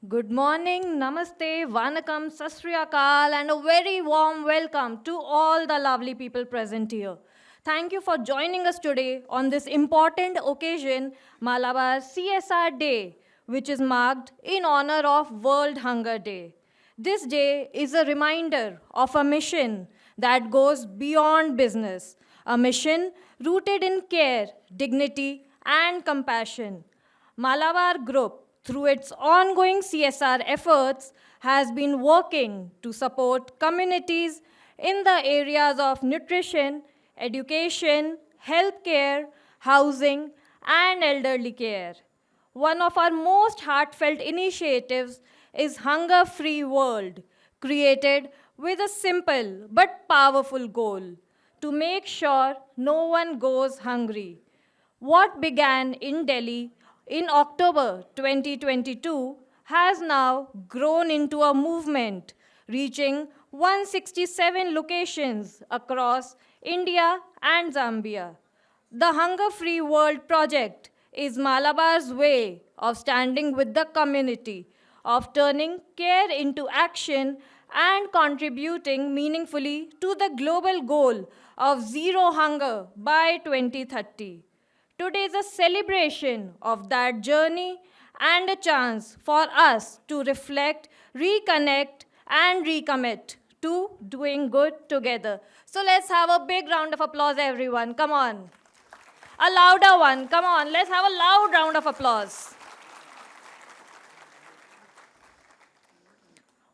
Good morning, namaste, vanakkam, 𝗙𝗏𝗏, and a very warm welcome to all the lovely people present here. Thank you for joining us today on this important occasion, Malabar CSR Day, which is marked in honor of World Hunger Day. This day is a reminder of a mission that goes beyond business, a mission rooted in care, dignity, and compassion. Malabar Group, through its ongoing CSR efforts, has been working to support communities in the areas of nutrition, education, healthcare, housing, and elderly care. One of our most heartfelt initiatives is Hunger Free World, created with a simple but powerful goal to make sure no one goes hungry. What began in Delhi in October 2022 has now grown into a movement reaching 167 locations across India and Zambia. The Hunger Free World project is Malabar's way of standing with the community, of turning care into action and contributing meaningfully to the global goal of zero hunger by 2030. Today is a celebration of that journey and a chance for us to reflect, reconnect, and recommit to doing good together. So let's have a big round of applause, everyone. Come on. A louder one. Come on. Let's have a loud round of applause.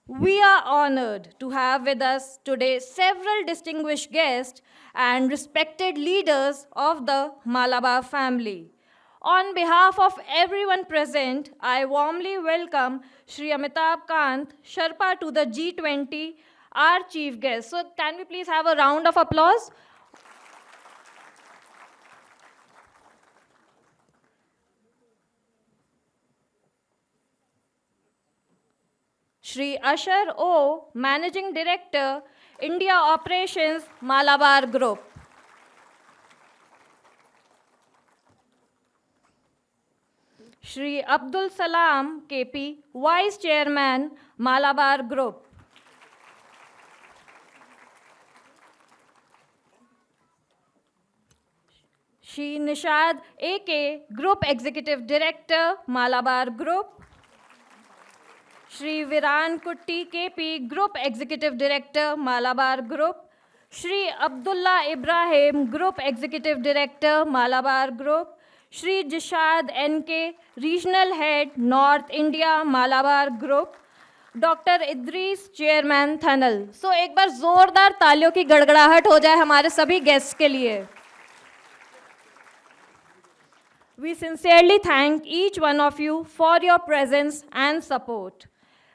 We are honored to have with us today several distinguished guests and respected leaders of the Malabar family. On behalf of everyone present, I warmly welcome 𝗖𝗵𝗲𝗏𝗵𝗶 to the G20, our chief guest. So can we please have a round of applause? 𝗙𝗵𝗄𝗏, Managing Director, India Operations, Malabar Group. Shri Abdul Salam KP, Vice Chairman, Malabar Group. Shri Nishad AK, Group Executive Director, Malabar Group. Shri Viran Kutti KP, Group Executive Director, Malabar Group. Shri Abdullah Ibrahim, Group Executive Director, Malabar Group. Shri Jishad NK, Regional Head, North India, Malabar Group. Doctor Idris chairman Thanal. So एक बार जोरदार तालियों की गड़गड़ाहट हो जाए हमारे सभी गेस्ट के लिए. We sincerely thank each one of you for your presence and support.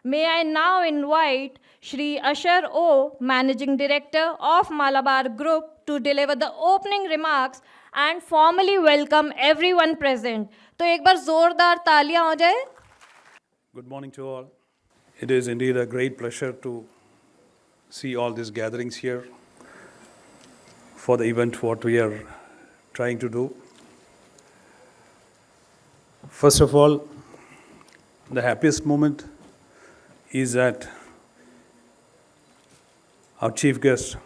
May I now invite Shri 𝗙𝗏𝗏, Managing Director of Malabar Group, to deliver the opening remarks and formally welcome everyone present. तो एक बार जोरदार तालियां हो जाए. Good morning to all. It is indeed a great pleasure to see all these gatherings here for the event what we are trying to do. First of all, the happiest moment is that our chief guest,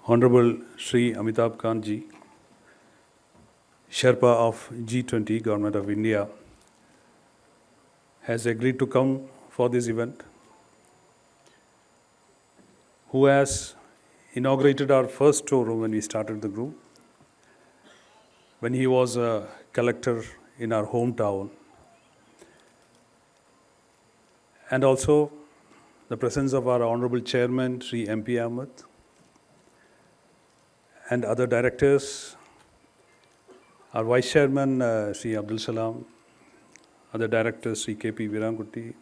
Honorable Shri Amitabh Kantji, Sherpa of G20, Government of India, has agreed to come for this event, who has inaugurated our first showroom when we started the group, when he was a collector in our hometown, and also the presence of our Honorable Chairman, Sri MP Ahmed, and other directors, our Vice Chairman, Sri Abdul Salam, other directors, Sri KP Virankutti,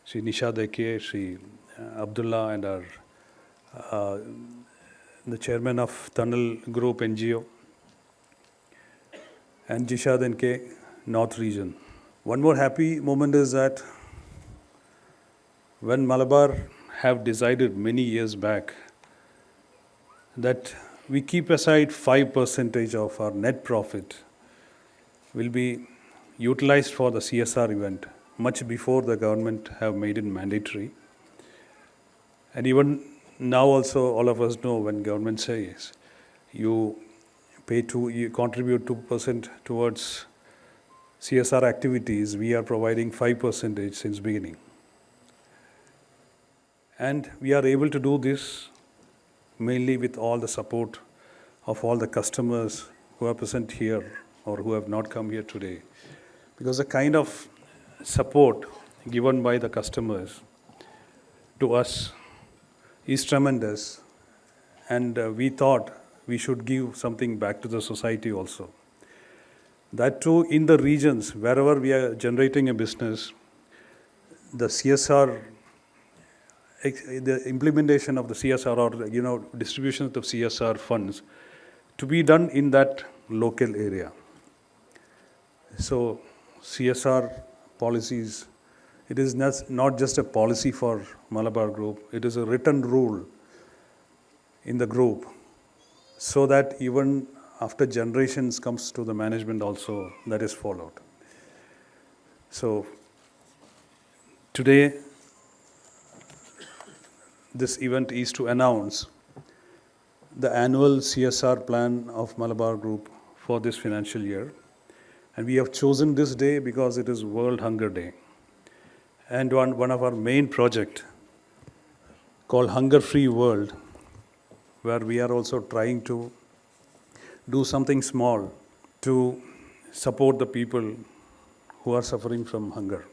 Sri Nishad AK, Sri Abdullah, and our the Chairman of Tunnel Group NGO, and Jishad NK, North Region. One more happy moment is that when Malabar have decided many years back that we keep aside 5% of our net profit will be utilized for the CSR event, much before the government have made it mandatory. And even now also all of us know when government says you contribute 2% towards CSR activities, we are providing 5% since beginning. And we are able to do this mainly with all the support of all the customers who are present here or who have not come here today. Because the kind of support given by the customers to us is tremendous, and we thought we should give something back to the society also. That too, in the regions wherever we are generating a business, the CSR, the implementation of the CSR or distribution of the CSR funds to be done in that local area. So CSR policies, it is not just a policy for Malabar Group, it is a written rule in the group, so that even after generations comes to the management also, that is followed. So today, this event is to announce the annual CSR plan of Malabar Group for this financial year. And we have chosen this day because it is World Hunger Day. And one of our main project called Hunger Free World, where we are also trying to do something small to support the people who are suffering from hunger.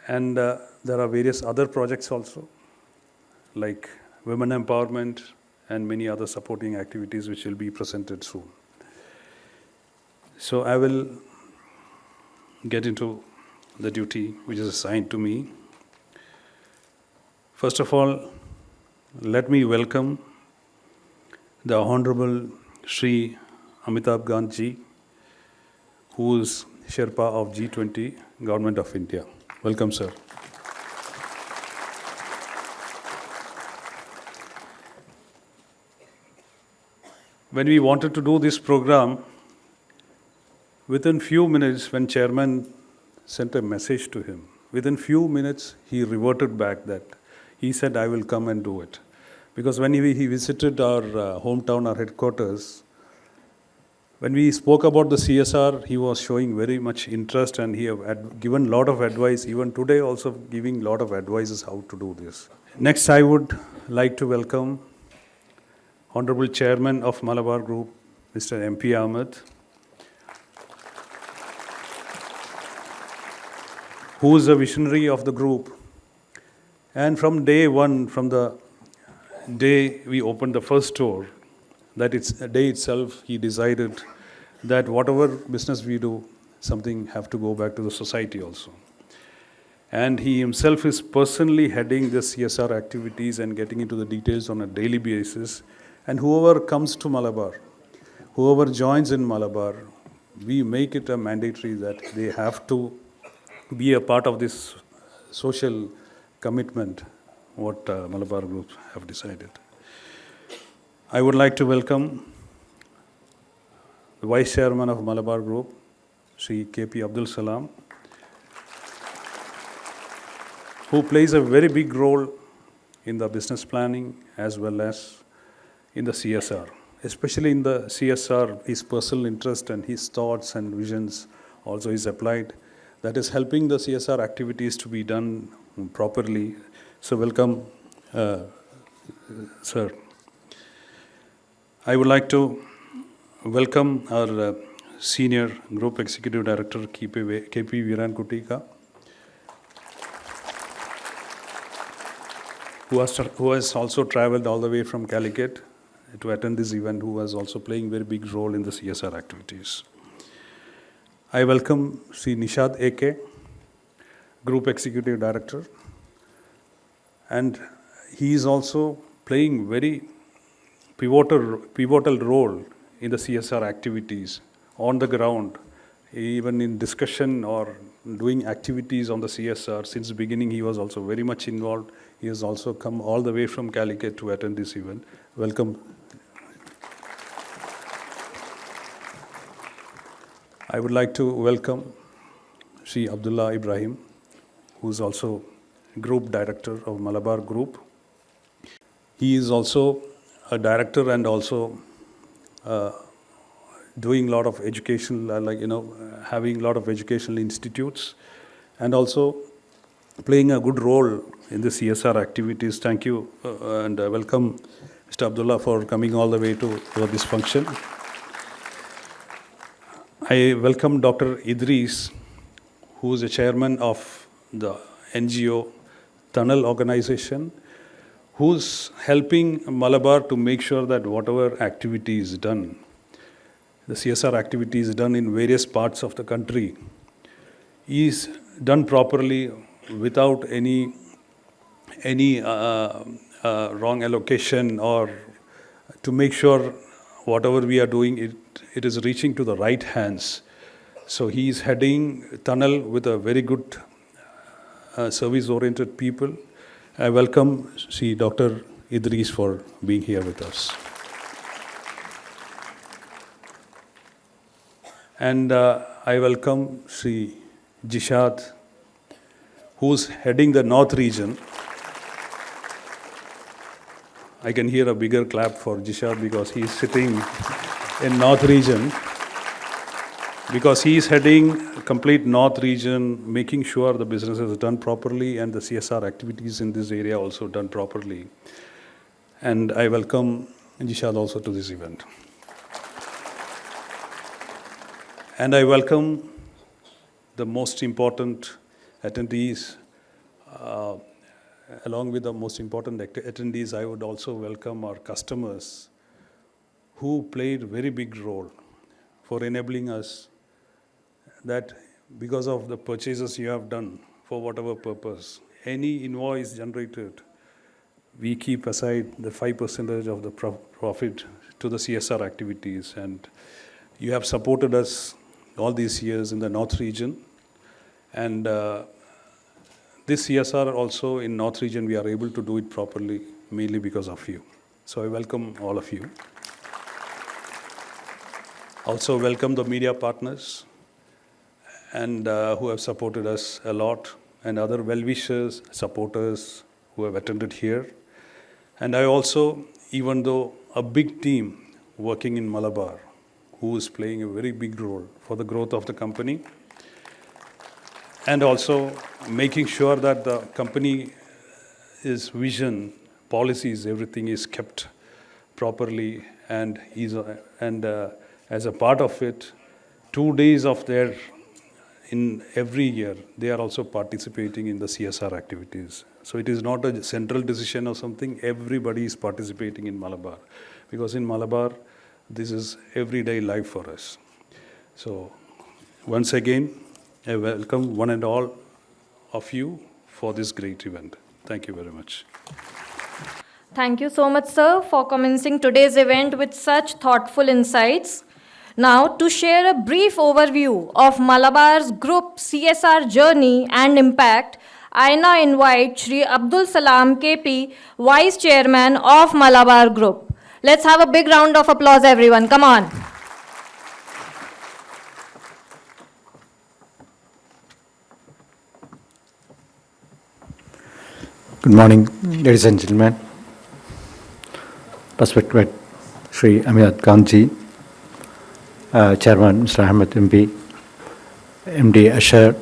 And there are various other projects also, like women empowerment and many other supporting activities which will be presented soon. So I will get into the duty which is assigned to me. First of all, let me welcome the Honorable 𝗙cie𝗹𝗵𝗶 𝗵𝗵, who is Sherpa of G20, Government of India. Welcome, sir. When we wanted to do this program, within few minutes, when chairman sent a message to him, within few minutes he reverted back that he said, I will come and do it. Because when he visited our hometown, our headquarters, when we spoke about the CSR, he was showing very much interest, and he had given a lot of advice, even today also giving a lot of advices how to do this. Next, I would like to welcome Honorable Chairman of Malabar Group, Mr. M.P. Ahmed, who is a visionary of the group. And from day one, from the day we opened the first store, that it's a day itself, he decided that whatever business we do, something have to go back to the society also. And he himself is personally heading the CSR activities and getting into the details on a daily basis. And whoever comes to Malabar, whoever joins in Malabar, we make it a mandatory that they have to be a part of this social commitment, what Malabar Group have decided. I would like to welcome the Vice Chairman of Malabar Group, 𝗙cie𝗵𝗵𝗶, who plays a very big role in the business planning as well as in the CSR. Especially in the CSR, his personal interest and his thoughts and visions also is applied. That is helping the CSR activities to be done properly. So welcome, sir. I would like to welcome our Senior Group Executive Director, K.P. Viran who has also traveled all the way from Calicut to attend this event, who was also playing a very big role in the CSR activities. I welcome 𝗙𝗵𝗵𝗶, Group Executive Director, and he is also playing very pivotal role in the CSR activities on the ground, even in discussion or doing activities on the CSR. Since the beginning, he was also very much involved. He has also come all the way from Calicut to attend this event. Welcome. I would like to welcome 𝗙𝗵𝗲𝗵𝗶, who is also Group Director of Malabar Group. He is also a director and also doing a lot of education, having a lot of educational institutes, and also playing a good role in the CSR activities. Thank you and welcome, Mr. Abdullah, for coming all the way to this function. I welcome Dr. Idris, who is the chairman of the NGO Tunnel organization, who's helping Malabar to make sure that whatever activity is done, the CSR activity is done in various parts of the country, is done properly without any wrong allocation, or to make sure whatever we are doing, it is reaching to the right hands. So he is heading Tunnel with a very good service-oriented people. I welcome Dr. Idris for being here with us. And I welcome 𝗙𝗵𝗲𝗵𝗵𝗶, who's heading the North region. I can hear a bigger clap for 𝗙𝗵𝗲𝗵𝗵 because he's sitting in North region. Because he is heading complete North region, making sure the business is done properly and the CSR activities in this area also done properly. And I welcome 𝗙𝗵𝗲𝗵𝗵 also to this event. And I welcome the most important attendees. Along with the most important attendees, I would also welcome our customers who played a very big role for enabling us that because of the purchases you have done for whatever purpose, any invoice generated, we keep aside the 5% of the profit to the CSR activities. And you have supported us all these years in the North region. And this CSR also in North region, we are able to do it properly, mainly because of you. So I welcome all of you. Also welcome the media partners and who have supported us a lot, and other well-wishers, supporters who have attended here. And I also, even though a big team working in Malabar, who is playing a very big role for the growth of the company, and also making sure that the company's vision, policies, everything is kept properly, and as a part of it, 2 days of their in every year, they are also participating in the CSR activities. So it is not a central decision or something, everybody is participating in Malabar. Because in Malabar, this is everyday life for us. So once again, I welcome one and all of you for this great event. Thank you very much. Thank you so much, sir, for commencing today's event with such thoughtful insights. Now, to share a brief overview of Malabar's group CSR journey and impact, I now invite 𝗙𝗵𝗲𝗵𝗶, Vice Chairman of Malabar Group. Let's have a big round of applause, everyone. Come on. Good morning, ladies and gentlemen. Respected Sri Amir Khanji, Chairman Mr. Ahmed MP, MD Asher,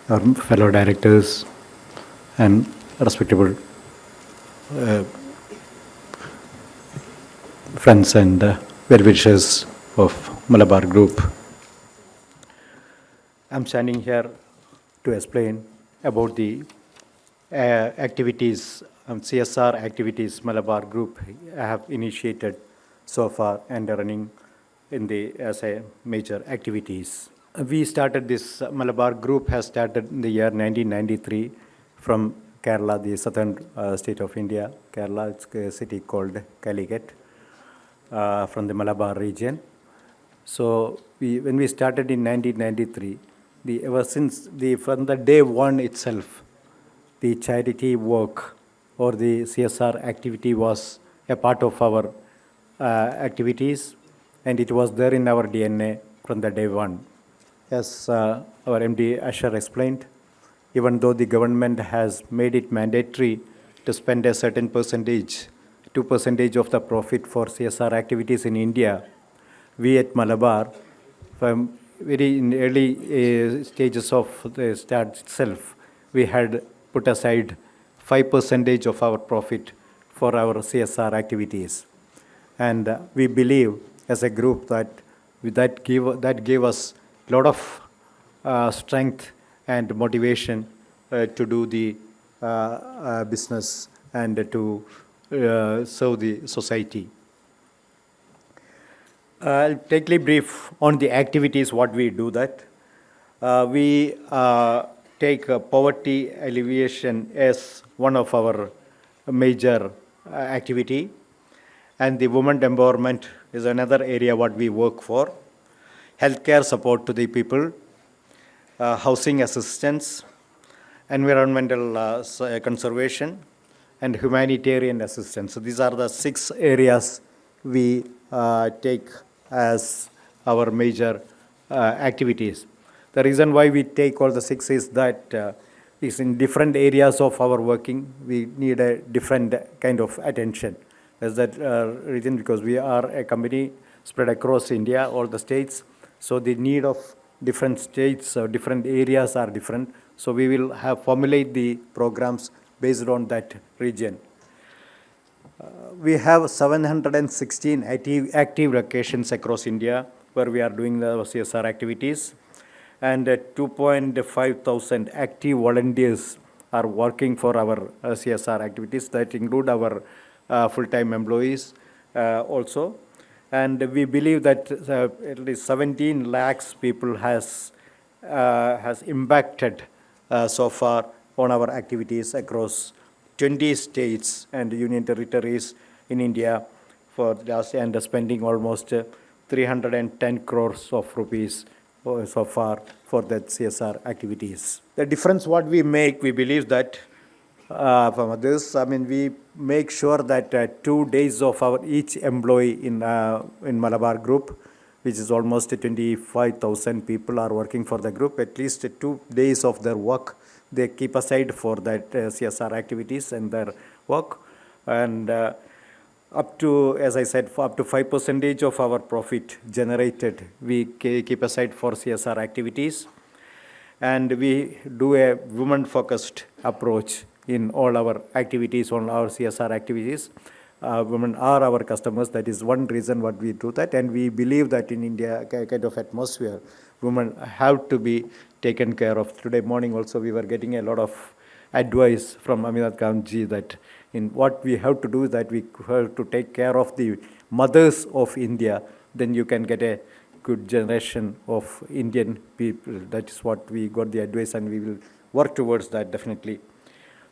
our fellow directors, and respectable friends and well-wishers of Malabar Group. I'm standing here to explain about the activities, CSR activities Malabar Group have initiated so far and are running as a major activities. We started this, Malabar Group has started in the year 1993 from Kerala, the southern state of India. Kerala, it's a city called 𝗂𝗽𝗃𝗃, from the Malabar region. So when we started in 1993, ever since from the day one itself, the charity work or the CSR activity was a part of our activities, and it was there in our DNA from the day one. As our MD Asher explained, even though the government has made it mandatory to spend a certain percentage, 2% of the profit for CSR activities in India, we at Malabar, from very in early stages of the start itself, we had put aside 5% of our profit for our CSR activities. And we believe as a group that gave us a lot of strength and motivation to do the business and to serve the society. I'll take a brief on the activities, what we do that. We take poverty alleviation as one of our major activity, and the women empowerment is another area what we work for. Healthcare support to the people, housing assistance, environmental conservation, and humanitarian assistance. So these are the 6 areas we take as our major activities. The reason why we take all the 6 is that is in different areas of our working, we need a different kind of attention. That's that reason, because we are a company spread across India, all the states. So the need of different states or different areas are different. So we will formulate the programs based on that region. We have 716 active locations across India where we are doing the CSR activities, and 2,500 active volunteers are working for our CSR activities. That include our full-time employees also. And we believe that at least 17 lakhs people has impacted so far on our activities across 20 states and union territories in India for last, and spending almost 310 crores of rupees so far for that CSR activities. The difference what we make, we believe that from others, I mean, we make sure that 2 days of our each employee in Malabar Group, which is almost 25,000 people are working for the group, at least 2 days of their work they keep aside for that CSR activities and their work. And up to, as I said, up to 5% of our profit generated, we keep aside for CSR activities. And we do a women-focused approach in all our activities, on our CSR activities. Women are our customers. That is one reason what we do that. And we believe that in India, kind of atmosphere, women have to be taken care of. Today morning also we were getting a lot of advice from 𝗵𝗲𝗏 that in what we have to do is that we have to take care of the mothers of India, then you can get a good generation of Indian people. That is what we got the advice, and we will work towards that definitely.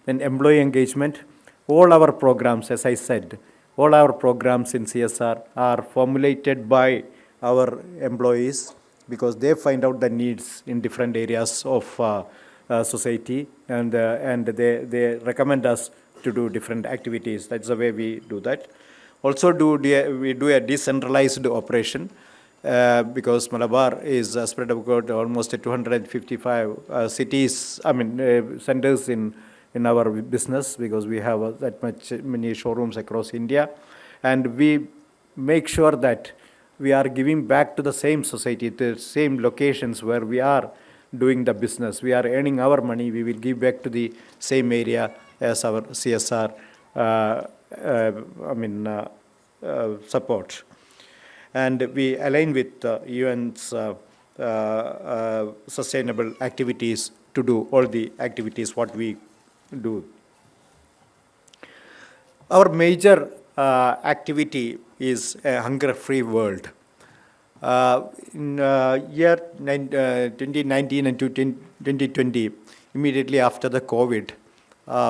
Then employee engagement. All our programs, as I said, all our programs in CSR are formulated by our employees, because they find out the needs in different areas of society, and they recommend us to do different activities. That's the way we do that. Also, we do a decentralized operation because Malabar is spread across almost 255 cities, centers in our business, because we have many showrooms across India, and we make sure that we are giving back to the same society, the same locations where we are doing the business. We are earning our money, we will give back to the same area as our CSR support. And we align with UN's sustainable activities to do all the activities what we do. Our major activity is a hunger-free world. In year 2019 and 2020, immediately after the COVID,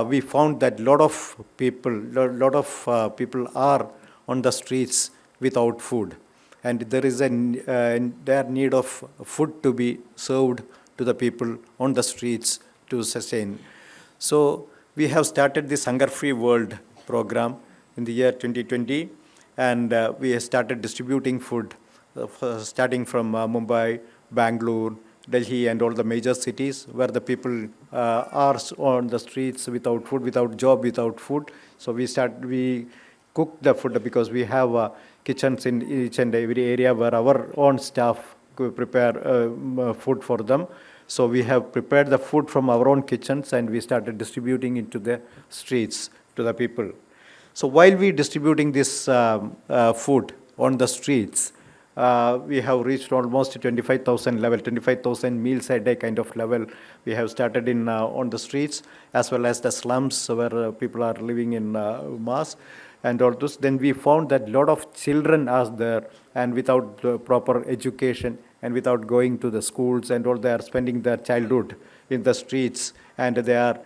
we found that lot of people are on the streets without food, and there is their need of food to be served to the people on the streets to sustain. So we have started this hunger-free world program in the year 2020, and we started distributing food starting from Mumbai, Bangalore, Delhi and all the major cities where the people are on the streets without food, without job, without food. So we cook the food because we have kitchens in each and every area where our own staff could prepare food for them. So we have prepared the food from our own kitchens and we started distributing into the streets to the people. So while we distributing this food on the streets, we have reached almost 25,000 level, 25,000 meals a day kind of level. We have started in on the streets as well as the slums where people are living in mass and all those. Then we found that a lot of children are there and without proper education and without going to the schools and all, they are spending their childhood in the streets and they are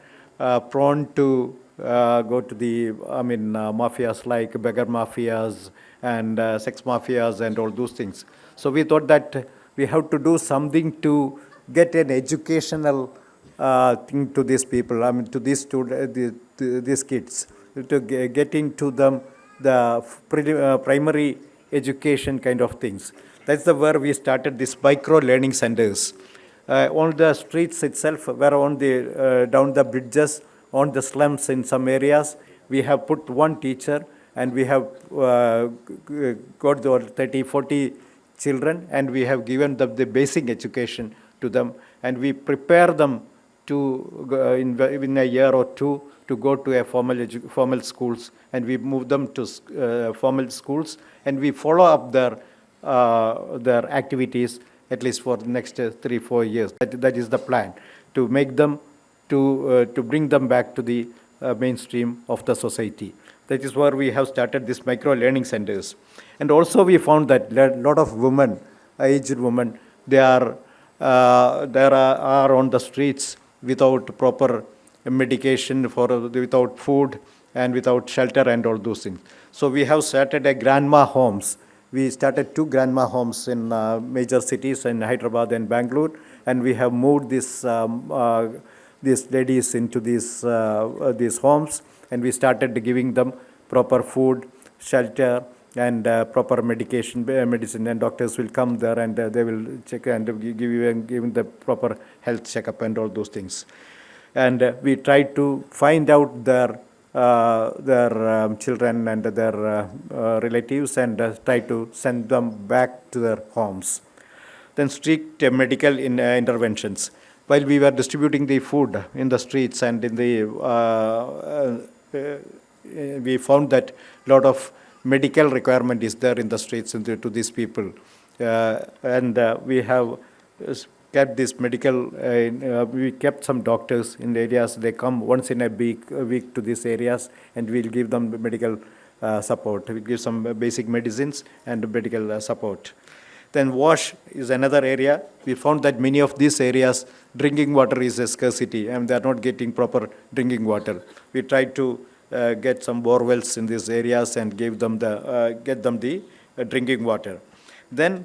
prone to go to the, mafias like beggar mafias and sex mafias and all those things. So we thought that we have to do something to get an educational thing to these people, to these these kids, to get into them the primary education kind of things. That's where we started this micro learning centers. On the streets itself, where on the down the bridges, on the slums in some areas, we have put one teacher and we have got 30, 40 children and we have given them the basic education to them and we prepare them to, in a year or two, to go to a formal schools and we move them to formal schools and we follow up their activities at least for the next 3-4 years. That is the plan, to make them, to bring them back to the mainstream of the society. That is where we have started these micro learning centers. And also we found that a lot of women, aged women, they are on the streets without proper medication, without food and without shelter and all those things. So we have started a grandma homes. We started 2 grandma homes in major cities in Hyderabad and Bangalore, and we have moved these ladies into these homes, and we started giving them proper food, shelter, and proper medicine. And doctors will come there and they will check and give the proper health checkup and all those things. And we try to find out their children and their relatives and try to send them back to their homes. Then strict medical interventions. While we were distributing the food in the streets and in the, we found that a lot of medical requirement is there in the streets to these people. And we have kept this medical, we kept some doctors in the areas. They come once in a week to these areas and we'll give them medical support. We give some basic medicines and medical support. Then wash is another area. We found that many of these areas, drinking water is a scarcity and they are not getting proper drinking water. We tried to get some bore wells in these areas and give them get them the drinking water. Then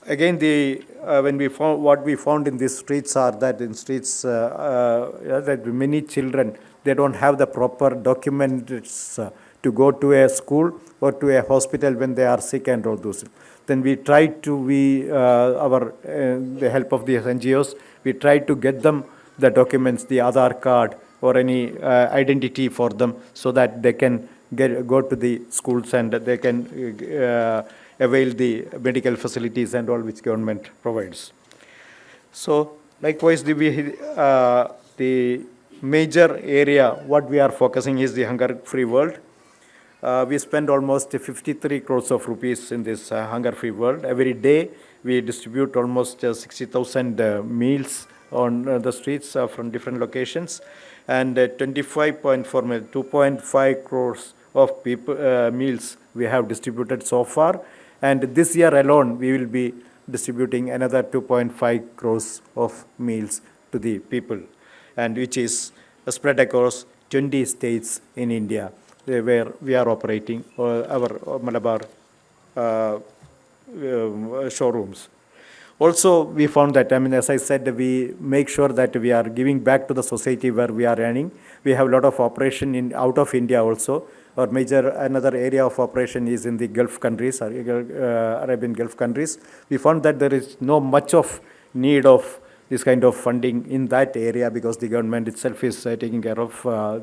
again, when we found, what we found in these streets are that in streets that many children, they don't have the proper documents to go to a school or to a hospital when they are sick and all those. Then we tried to, the help of the NGOs, we tried to get them the documents, the Aadhaar card or any identity for them so that they can go to the schools and they can avail the medical facilities and all which government provides. So likewise, the major area what we are focusing is the hunger-free world. We spend almost 53 crores of rupees in this hunger-free world. Every day we distribute almost 60,000 meals on the streets from different locations, and 25.4 million, 2.5 crores of meals we have distributed so far. And this year alone, we will be distributing another 2.5 crores of meals to the people, and which is spread across 20 states in India, where we are operating our Malabar showrooms. Also, we found that, as I said, we make sure that we are giving back to the society where we are running. We have a lot of operation out of India also. Our another area of operation is in the Gulf countries, Arabian Gulf countries. We found that there is no much of need of this kind of funding in that area because the government itself is taking care of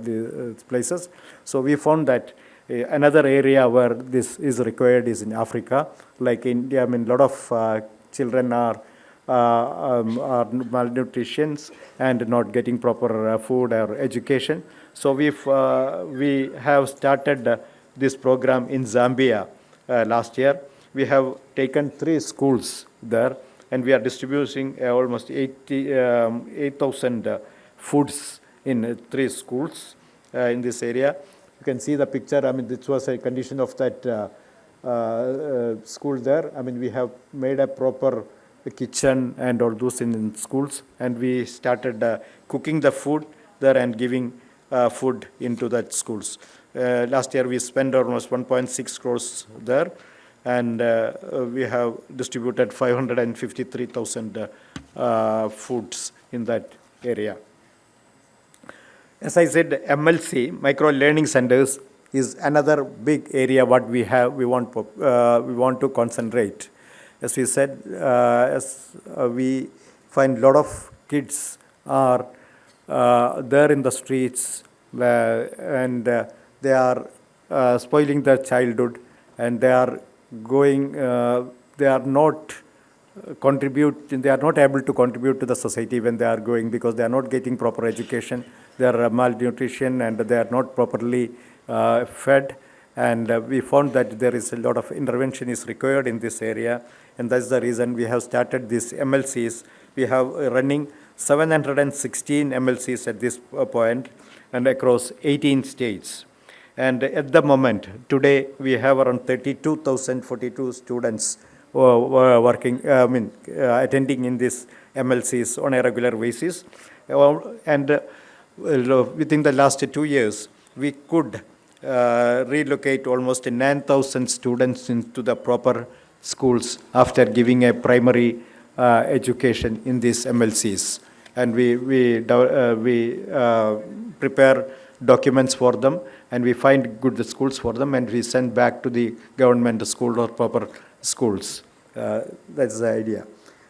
the places. So we found that another area where this is required is in Africa. Like India, I mean, a lot of children are malnutrition and not getting proper food or education. So we have started this program in Zambia last year. We have taken 3 schools there, and we are distributing almost 8,000 foods in 3 schools in this area. You can see the picture. I mean, this was a condition of that school there. I mean, we have made a proper kitchen and all those in schools, and we started cooking the food there and giving food into that schools. Last year we spent almost 1.6 crores there, and we have distributed 553,000 foods in that area. As I said, MLC, micro learning centers, is another big area what we have. We want to concentrate. As we said, we find a lot of kids are there in the streets, and they are spoiling their childhood, and they are going. They are not they are not able to contribute to the society when they are going, because they are not getting proper education. They are malnutrition, and they are not properly fed. And we found that there is a lot of intervention is required in this area, and that's the reason we have started these MLCs. We have running 716 MLCs at this point, and across 18 states. And at the moment, today, we have around 32,042 students working, attending in these MLCs on a regular basis. And within the last 2 years, we could relocate almost 9,000 students into the proper schools after giving a primary education in these MLCs. And we prepare documents for them, and we find good schools for them, and we send back to the government school or proper schools. That's the idea.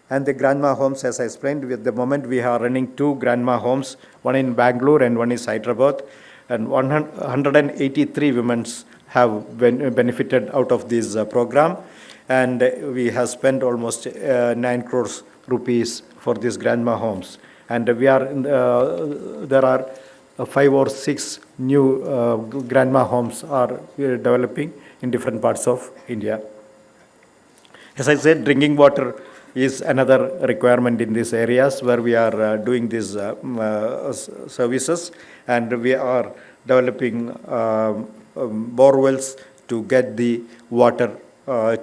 And the grandma homes, as I explained, at the moment we are running 2 grandma homes, one in Bangalore and one in Hyderabad, and 183 women have benefited out of this program, and we have spent almost 9 crores rupees for these grandma homes. And we are there are 5 or 6 new grandma homes are developing in different parts of India. As I said, drinking water is another requirement in these areas where we are doing these services, and we are developing borewells to get the water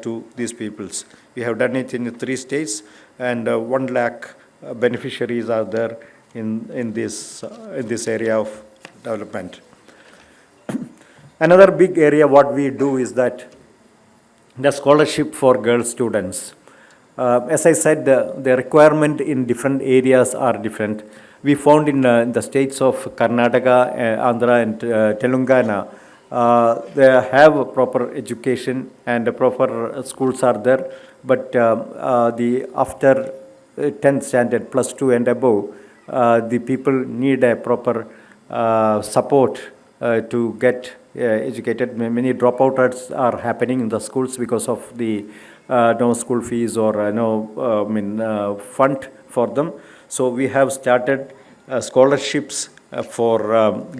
to these peoples. We have done it in 3 states, and 1 lakh beneficiaries are there in this area of development. Another big area what we do is that the scholarship for girl students. As I said, the requirement in different areas are different. We found in the states of Karnataka, Andhra, and Telangana, they have a proper education and proper schools are there, but after 10th standard, plus 2 and above, the people need a proper support to get educated. Many dropouts are happening in the schools because of the no school fees or no fund for them. So we have started scholarships for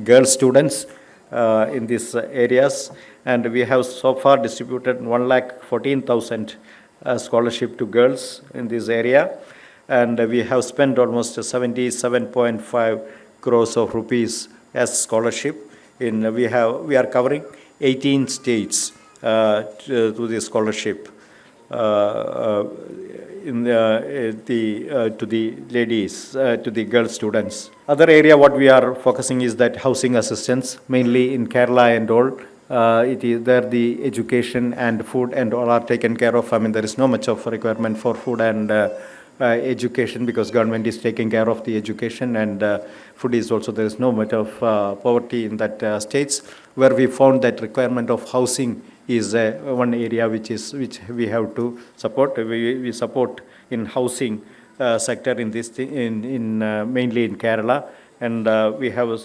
girl students in these areas, and we have so far distributed 1,14,000 scholarship to girls in this area, and we have spent almost 77.5 crores of rupees as scholarship. We are covering 18 states to the scholarship to the ladies, to the girl students. Other area what we are focusing is that housing assistance, mainly in Kerala and all. It is there the education and food and all are taken care of. I mean, there is no much of a requirement for food and education because government is taking care of the education, and food is also, there is no much of poverty in that states. Where we found that requirement of housing is one area which we have to support. We support in housing sector in this thing, mainly in Kerala, and we have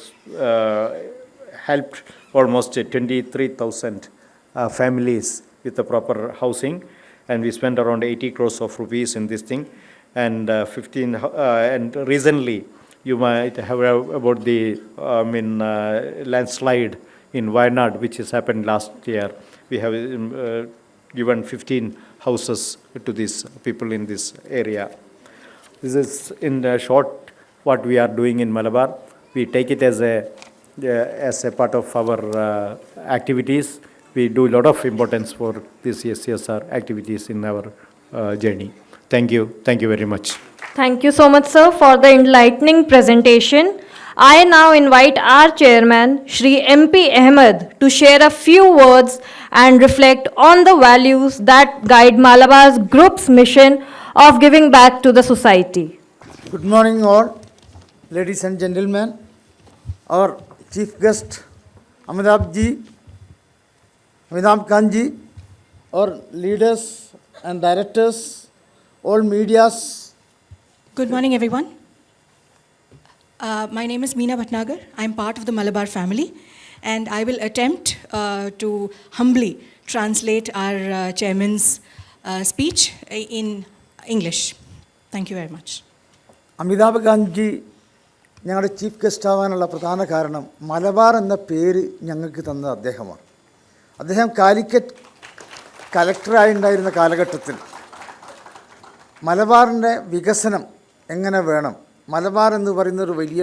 helped almost 23,000 families with the proper housing, and we spent around 80 crores of rupees in this thing, and and recently you might have heard about the landslide in Wayanad, which has happened last year. We have given 15 houses to these people in this area. This is in short what we are doing in Malabar. We take it as a part of our activities. We do a lot of importance for these CSR activities in our journey. Thank you. Thank you very much. Thank you so much, sir, for the enlightening presentation. I now invite our chairman, Shri 𝗵𝗵𝗶𝗵𝗵, to share a few words and reflect on the values that guide Malabar Group's mission of giving back to the society. Good morning all, ladies and gentlemen. Our chief guest, 𝗵𝗵𝗶𝗵𝗵, our leaders and directors, all medias. Good morning, everyone. My name is Meena Bhatnagar. I'm part of the Malabar family, and I will attempt to humbly translate our chairman's speech in English. Thank you very much. 𝗵𝗵𝗶𝗵𝗵, ഞങ്ങളുടെ chief guest ആവാനുള്ള പ്രധാന കാരണം മലബാർ എന്ന പേര് ഞങ്ങൾക്ക് തന്ന അദ്ദേഹമാണ്. അദ്ദേഹം കാലിക്കറ്റ് കലക്ടറായി ഉണ്ടായിരുന്ന കാലഘട്ടത്തിൽ മലബാറിൻ്റെ വികസനം എങ്ങനെ വേണം, മലബാർ എന്ന് പറയുന്നൊരു വലിയ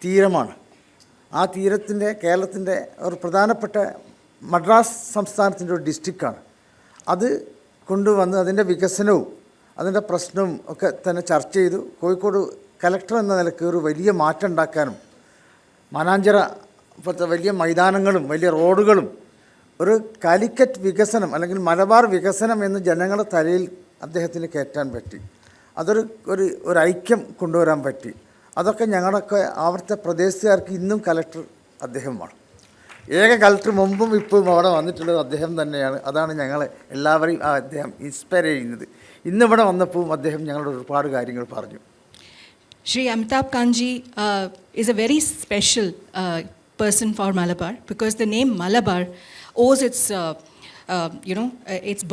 തീരമാണ്. ആ തീരത്തിൻ്റെ കേരളത്തിൻ്റെ ഒരു പ്രധാനപ്പെട്ട മദ്രാസ് സംസ്ഥാനത്തിൻ്റെ ഒരു ഡിസ്ട്രിക്റ്റാണ്. അത് കൊണ്ടുവന്ന് അതിൻ്റെ വികസനവും അതിൻ്റെ പ്രശ്നവും ഒക്കെ തന്നെ ചർച്ച ചെയ്തു. കോഴിക്കോട് കലക്ടർ എന്ന നിലയ്ക്ക് ഒരു വലിയ മാറ്റം ഉണ്ടാക്കാനും മാനാഞ്ചിറ പോലത്തെ വലിയ മൈതാനങ്ങളും വലിയ റോഡുകളും ഒരു കാലിക്കറ്റ് വികസനം അല്ലെങ്കിൽ മലബാർ വികസനം എന്ന് ജനങ്ങളുടെ തലയിൽ അദ്ദേഹത്തിന് കയറ്റാൻ പറ്റി. അതൊരു ഒരു ഐക്യം കൊണ്ടുവരാൻ പറ്റി. അതൊക്കെ ഞങ്ങളൊക്കെ അവിടുത്തെ പ്രദേശത്തുകാർക്ക് ഇന്നും കലക്ടർ അദ്ദേഹമാണ്. ഏക കലക്ടർ മുമ്പും ഇപ്പം അവിടെ വന്നിട്ടുള്ളത് അദ്ദേഹം തന്നെയാണ്. അതാണ് ഞങ്ങളെ എല്ലാവരെയും അദ്ദേഹം ഇൻസ്പയർ ചെയ്യുന്നത്. ഇന്നിവിടെ വന്നപ്പോഴും അദ്ദേഹം ഞങ്ങളോട് ഒരുപാട് കാര്യങ്ങൾ പറഞ്ഞു. Shri 𝗵𝗵𝗶𝗵𝗵 is a very special person for Malabar, because the name Malabar owes its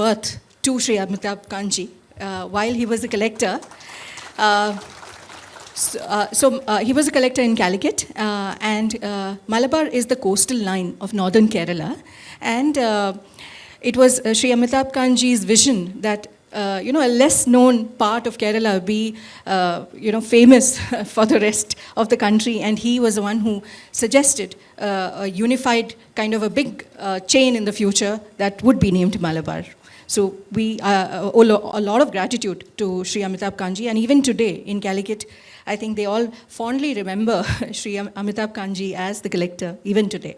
birth to Shri 𝗵𝗵𝗶𝗵𝗵 while he was a collector. He was a collector in Calicut, and Malabar is the coastal line of northern Kerala, and it was Shri 𝗵𝗵𝗶𝗵𝗵's vision that a less known part of Kerala be famous for the rest of the country, and he was the one who suggested a unified kind of a big chain in the future that would be named Malabar. So we owe a lot of gratitude to Shri 𝗵𝗵𝗶𝗵𝗵, and even today in Calicut, I think they all fondly remember Shri 𝗵𝗵𝗶𝗵𝗵 as the collector, even today.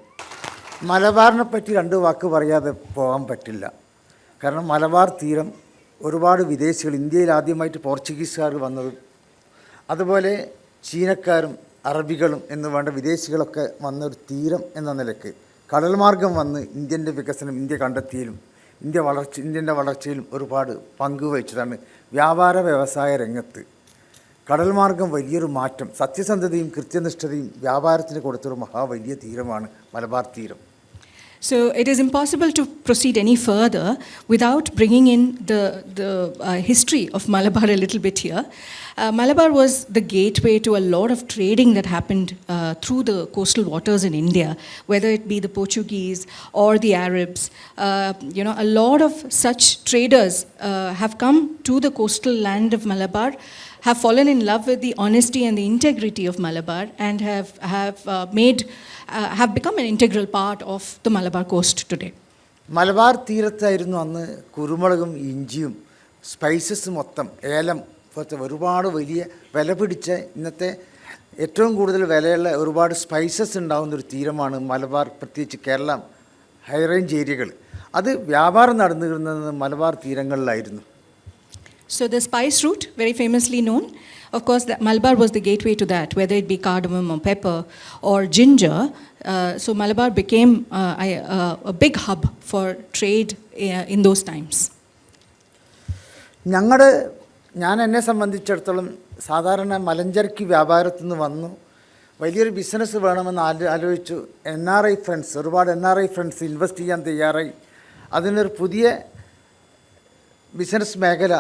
മലബാറിനെ പറ്റി രണ്ട് വാക്ക് പറയാതെ പോകാൻ പറ്റില്ല. കാരണം മലബാർ തീരം ഒരുപാട് വിദേശികൾ, ഇന്ത്യയിൽ ആദ്യമായിട്ട് പോർച്ചുഗീസുകാർ വന്നതും അതുപോലെ ചീനക്കാരും അറബികളും എന്ന് വേണ്ട വിദേശികളൊക്കെ വന്നൊരു തീരം എന്ന നിലയ്ക്ക് കടൽ മാർഗം വന്ന് ഇന്ത്യൻ്റെ വികസനം, ഇന്ത്യ കണ്ടെത്തിയതിലും ഇന്ത്യൻ്റെ വളർച്ചയിലും ഒരുപാട് പങ്കുവഹിച്ചതാണ്. വ്യാപാര വ്യവസായ രംഗത്ത് കടൽ മാർഗം വലിയൊരു മാറ്റം, സത്യസന്ധതയും കൃത്യനിഷ്ഠതയും വ്യാപാരത്തിന് കൊടുത്തൊരു വലിയ തീരമാണ് മലബാർ തീരം. So it is impossible to proceed any further without bringing in the history of Malabar a little bit here. Malabar was the gateway to a lot of trading that happened through the coastal waters in India, whether it be the Portuguese or the Arabs. A lot of such traders have come to the coastal land of Malabar, have fallen in love with the honesty and the integrity of Malabar, and have become an integral part of the Malabar coast today. Malabar തീരത്തായിരുന്നു അന്ന് കുരുമുളകും ഇഞ്ചിയും spices മൊത്തം, ഏലം പോലത്തെ ഒരുപാട് വലിയ വില പിടിച്ച, ഇന്നത്തെ ഏറ്റവും കൂടുതൽ വിലയുള്ള ഒരുപാട് സ്പൈസസ് ഉണ്ടാകുന്നൊരു തീരമാണ് മലബാർ, പ്രത്യേകിച്ച് കേരള ഹൈ റേഞ്ച് ഏരിയകൾ. അത് വ്യാപാരം നടന്നിരുന്നത് Malabar തീരങ്ങളിലായിരുന്നു. So the spice route, very famously known, of course, Malabar was the gateway to that, whether it be cardamom or pepper or ginger. So Malabar became a big hub for trade in those times. ഞങ്ങളുടെ ഞാൻ എന്നെ സംബന്ധിച്ചിടത്തോളം സാധാരണ മലഞ്ചരക്ക് വ്യാപാരത്തിൽ നിന്ന് വന്നു വലിയൊരു business വേണമെന്ന് ആലോചിച്ചു. NRI ഫ്രണ്ട്സ്, ഒരുപാട് NRI ഫ്രണ്ട്സ് ഇൻവെസ്റ്റ് ചെയ്യാൻ തയ്യാറായി. അതിനൊരു പുതിയ ബിസിനസ് മേഖല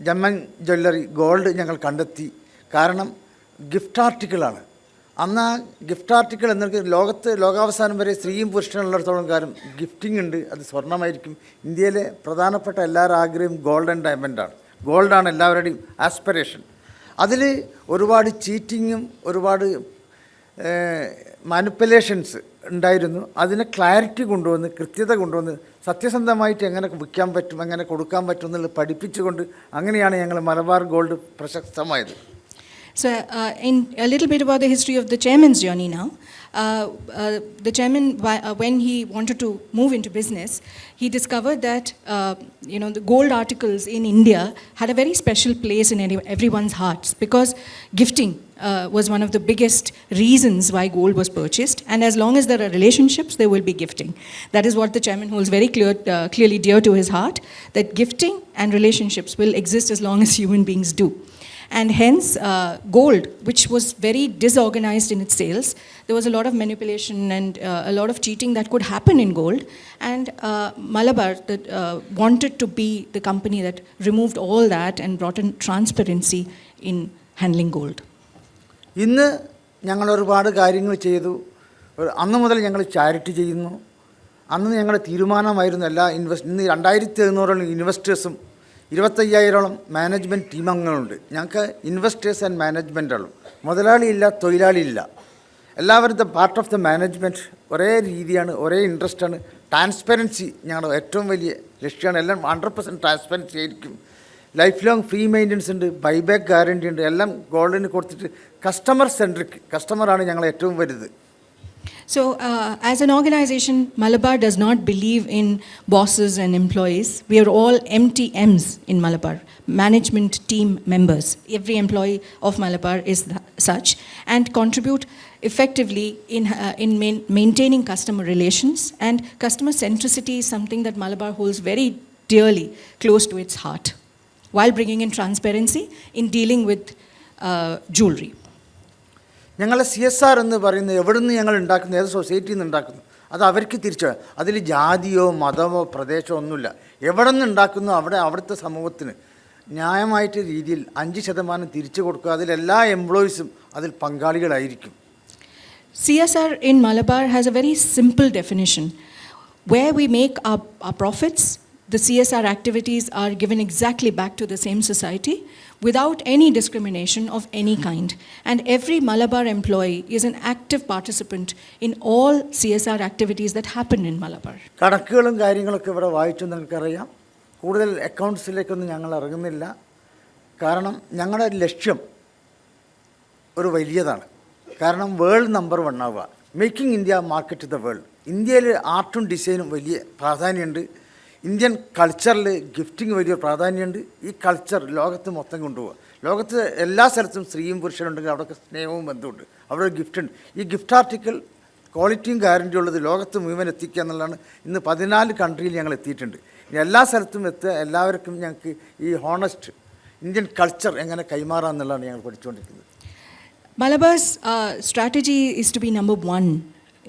ജമ്മൻ ജ്വല്ലറി, ഗോൾഡ് ഞങ്ങൾ കണ്ടെത്തി. കാരണം ഗിഫ്റ്റ് ആർട്ടിക്കിളാണ്. അന്ന് ആ ഗിഫ്റ്റ് ആർട്ടിക്കിൾ എന്നൊക്കെ ലോകാവസാനം വരെ സ്ത്രീയും പുരുഷനുള്ളിടത്തോളം കാലം ഗിഫ്റ്റിംഗ് ഉണ്ട്. അത് സ്വർണ്ണമായിരിക്കും. ഇന്ത്യയിലെ പ്രധാനപ്പെട്ട എല്ലാവരും ആഗ്രഹം ഗോൾഡ് ആൻഡ് ഡയമണ്ടാണ്. ഗോൾഡാണ് എല്ലാവരുടെയും ആസ്പിറേഷൻ. അതിൽ ഒരുപാട് ചീറ്റിങ്ങും ഒരുപാട് മാനിപ്പുലേഷൻസ് ഉണ്ടായിരുന്നു. അതിനെ ക്ലാരിറ്റി കൊണ്ടുവന്ന്, കൃത്യത കൊണ്ടുവന്ന്, സത്യസന്ധമായിട്ട് എങ്ങനെ വിൽക്കാൻ പറ്റും, എങ്ങനെ കൊടുക്കാൻ പറ്റും എന്നുള്ളത് പഠിപ്പിച്ചുകൊണ്ട് അങ്ങനെയാണ് ഞങ്ങൾ മലബാർ ഗോൾഡ് പ്രശസ്തമായത്. So, in a little bit about the history of the chairman's journey now. The chairman, when he wanted to move into business, he discovered that the gold articles in India had a very special place in everyone's hearts, because gifting was one of the biggest reasons why gold was purchased. And as long as there are relationships, there will be gifting. That is what the chairman holds very clearly dear to his heart, that gifting and relationships will exist as long as human beings do. And hence, gold, which was very disorganized in its sales, there was a lot of manipulation and a lot of cheating that could happen in gold. And Malabar wanted to be the company that removed all that and brought in transparency in handling gold. ഇന്ന് ഞങ്ങൾ ഒരുപാട് കാര്യങ്ങൾ ചെയ്തു. അന്ന് മുതൽ ഞങ്ങൾ charity ചെയ്യുന്നു. അന്ന് ഞങ്ങളുടെ തീരുമാനമായിരുന്നു ഇന്ന് 2700 ഇൻവെസ്റ്റേഴ്സും 25,000 മാനേജ്മെൻറ്റ് ടീം അംഗങ്ങളുണ്ട്. ഞങ്ങൾക്ക് ഇൻവെസ്റ്റേഴ്സ് ആൻഡ് മാനേജ്മെൻറ്റുള്ളൂ. മുതലാളിയില്ല, തൊഴിലാളിയില്ല. എല്ലാവരും പാർട്ട് ഓഫ് ദ മാനേജ്മെൻറ്റ്. ഒരേ രീതിയാണ്, ഒരേ ഇൻട്രസ്റ്റാണ്. ട്രാൻസ്പെറൻസി ഞങ്ങളുടെ ഏറ്റവും വലിയ ലക്ഷ്യമാണ്. എല്ലാം 100% ട്രാൻസ്പെറൻസി ആയിരിക്കും. ലൈഫ് ലോങ് ഫ്രീ മെയിൻ്റനൻസ് ഉണ്ട്, ബൈബാക്ക് ഗ്യാരണ്ടി ഉണ്ട്. എല്ലാം ഗോൾഡിന് കൊടുത്തിട്ട് കസ്റ്റമർ സെൻട്രിക്, കസ്റ്റമറാണ് ഞങ്ങൾ ഏറ്റവും വലുത്. So, as an organization, Malabar does not believe in bosses and employees. We are all MTMs in Malabar, management team members. Every employee of Malabar is such, and contribute effectively in maintaining customer relations. And customer centricity is something that Malabar holds very dearly close to its heart, while bringing in transparency in dealing with jewelry. ഞങ്ങളെ CSR എന്ന് പറയുന്നത് എവിടെ നിന്ന് ഞങ്ങൾ ഉണ്ടാക്കുന്നത്, ഏത് സൊസൈറ്റിയിൽ നിന്ന് ഉണ്ടാക്കുന്നു, അത് അവർക്ക് തിരിച്ചു. അതിൽ ജാതിയോ മതമോ പ്രദേശമോ ഒന്നുമില്ല. എവിടെ നിന്ന് ഉണ്ടാക്കുന്നു അവിടുത്തെ സമൂഹത്തിന് ന്യായമായിട്ട് രീതിയിൽ 5% തിരിച്ചു കൊടുക്കുക. അതിലെല്ലാ എംപ്ലോയീസും അതിൽ പങ്കാളികളായിരിക്കും. CSR in Malabar has a very simple definition. Where we make our profits, the CSR activities are given exactly back to the same society without any discrimination of any kind. And every Malabar employee is an active participant in all CSR activities that happen in Malabar. കണക്കുകളും കാര്യങ്ങളൊക്കെ ഇവിടെ വായിച്ചു നിങ്ങൾക്കറിയാം. കൂടുതൽ അക്കൗണ്ട്സിലേക്കൊന്നും ഞങ്ങൾ ഇറങ്ങുന്നില്ല. കാരണം ഞങ്ങളുടെ ലക്ഷ്യം ഒരു വലിയതാണ്. കാരണം വേൾഡ് നമ്പർ 1 ആവുക, making India market the world. ഇന്ത്യയിൽ ആർട്ടും ഡിസൈനും വലിയ പ്രാധാന്യമുണ്ട്. ഇന്ത്യൻ കൾച്ചറിൽ ഗിഫ്റ്റിംഗ് വലിയ പ്രാധാന്യമുണ്ട്. ഈ കൾച്ചർ ലോകത്ത് മൊത്തം കൊണ്ടുപോകുക. ലോകത്ത് എല്ലാ സ്ഥലത്തും സ്ത്രീയും പുരുഷനുണ്ടെങ്കിൽ അവിടെയൊക്കെ സ്നേഹവും ബന്ധമുണ്ട്, അവിടെ ഒരു ഗിഫ്റ്റ് ഉണ്ട്. ഈ ഗിഫ്റ്റ് ആർട്ടിക്കിൾ ക്വാളിറ്റിയും ഗ്യാരണ്ടി ഉള്ളത് ലോകത്ത് മുഴുവൻ എത്തിക്കുക എന്നുള്ളതാണ്. ഇന്ന് 14 കൺട്രിയിൽ ഞങ്ങൾ എത്തിയിട്ടുണ്ട്. ഇനി എല്ലാ സ്ഥലത്തും എത്തുക, എല്ലാവർക്കും ഞങ്ങൾക്ക് ഈ ഹോണസ്റ്റ് ഇന്ത്യൻ കൾച്ചർ എങ്ങനെ കൈമാറാം എന്നുള്ളതാണ് ഞങ്ങൾ പഠിച്ചുകൊണ്ടിരിക്കുന്നത്. Malabar's strategy is to be number 1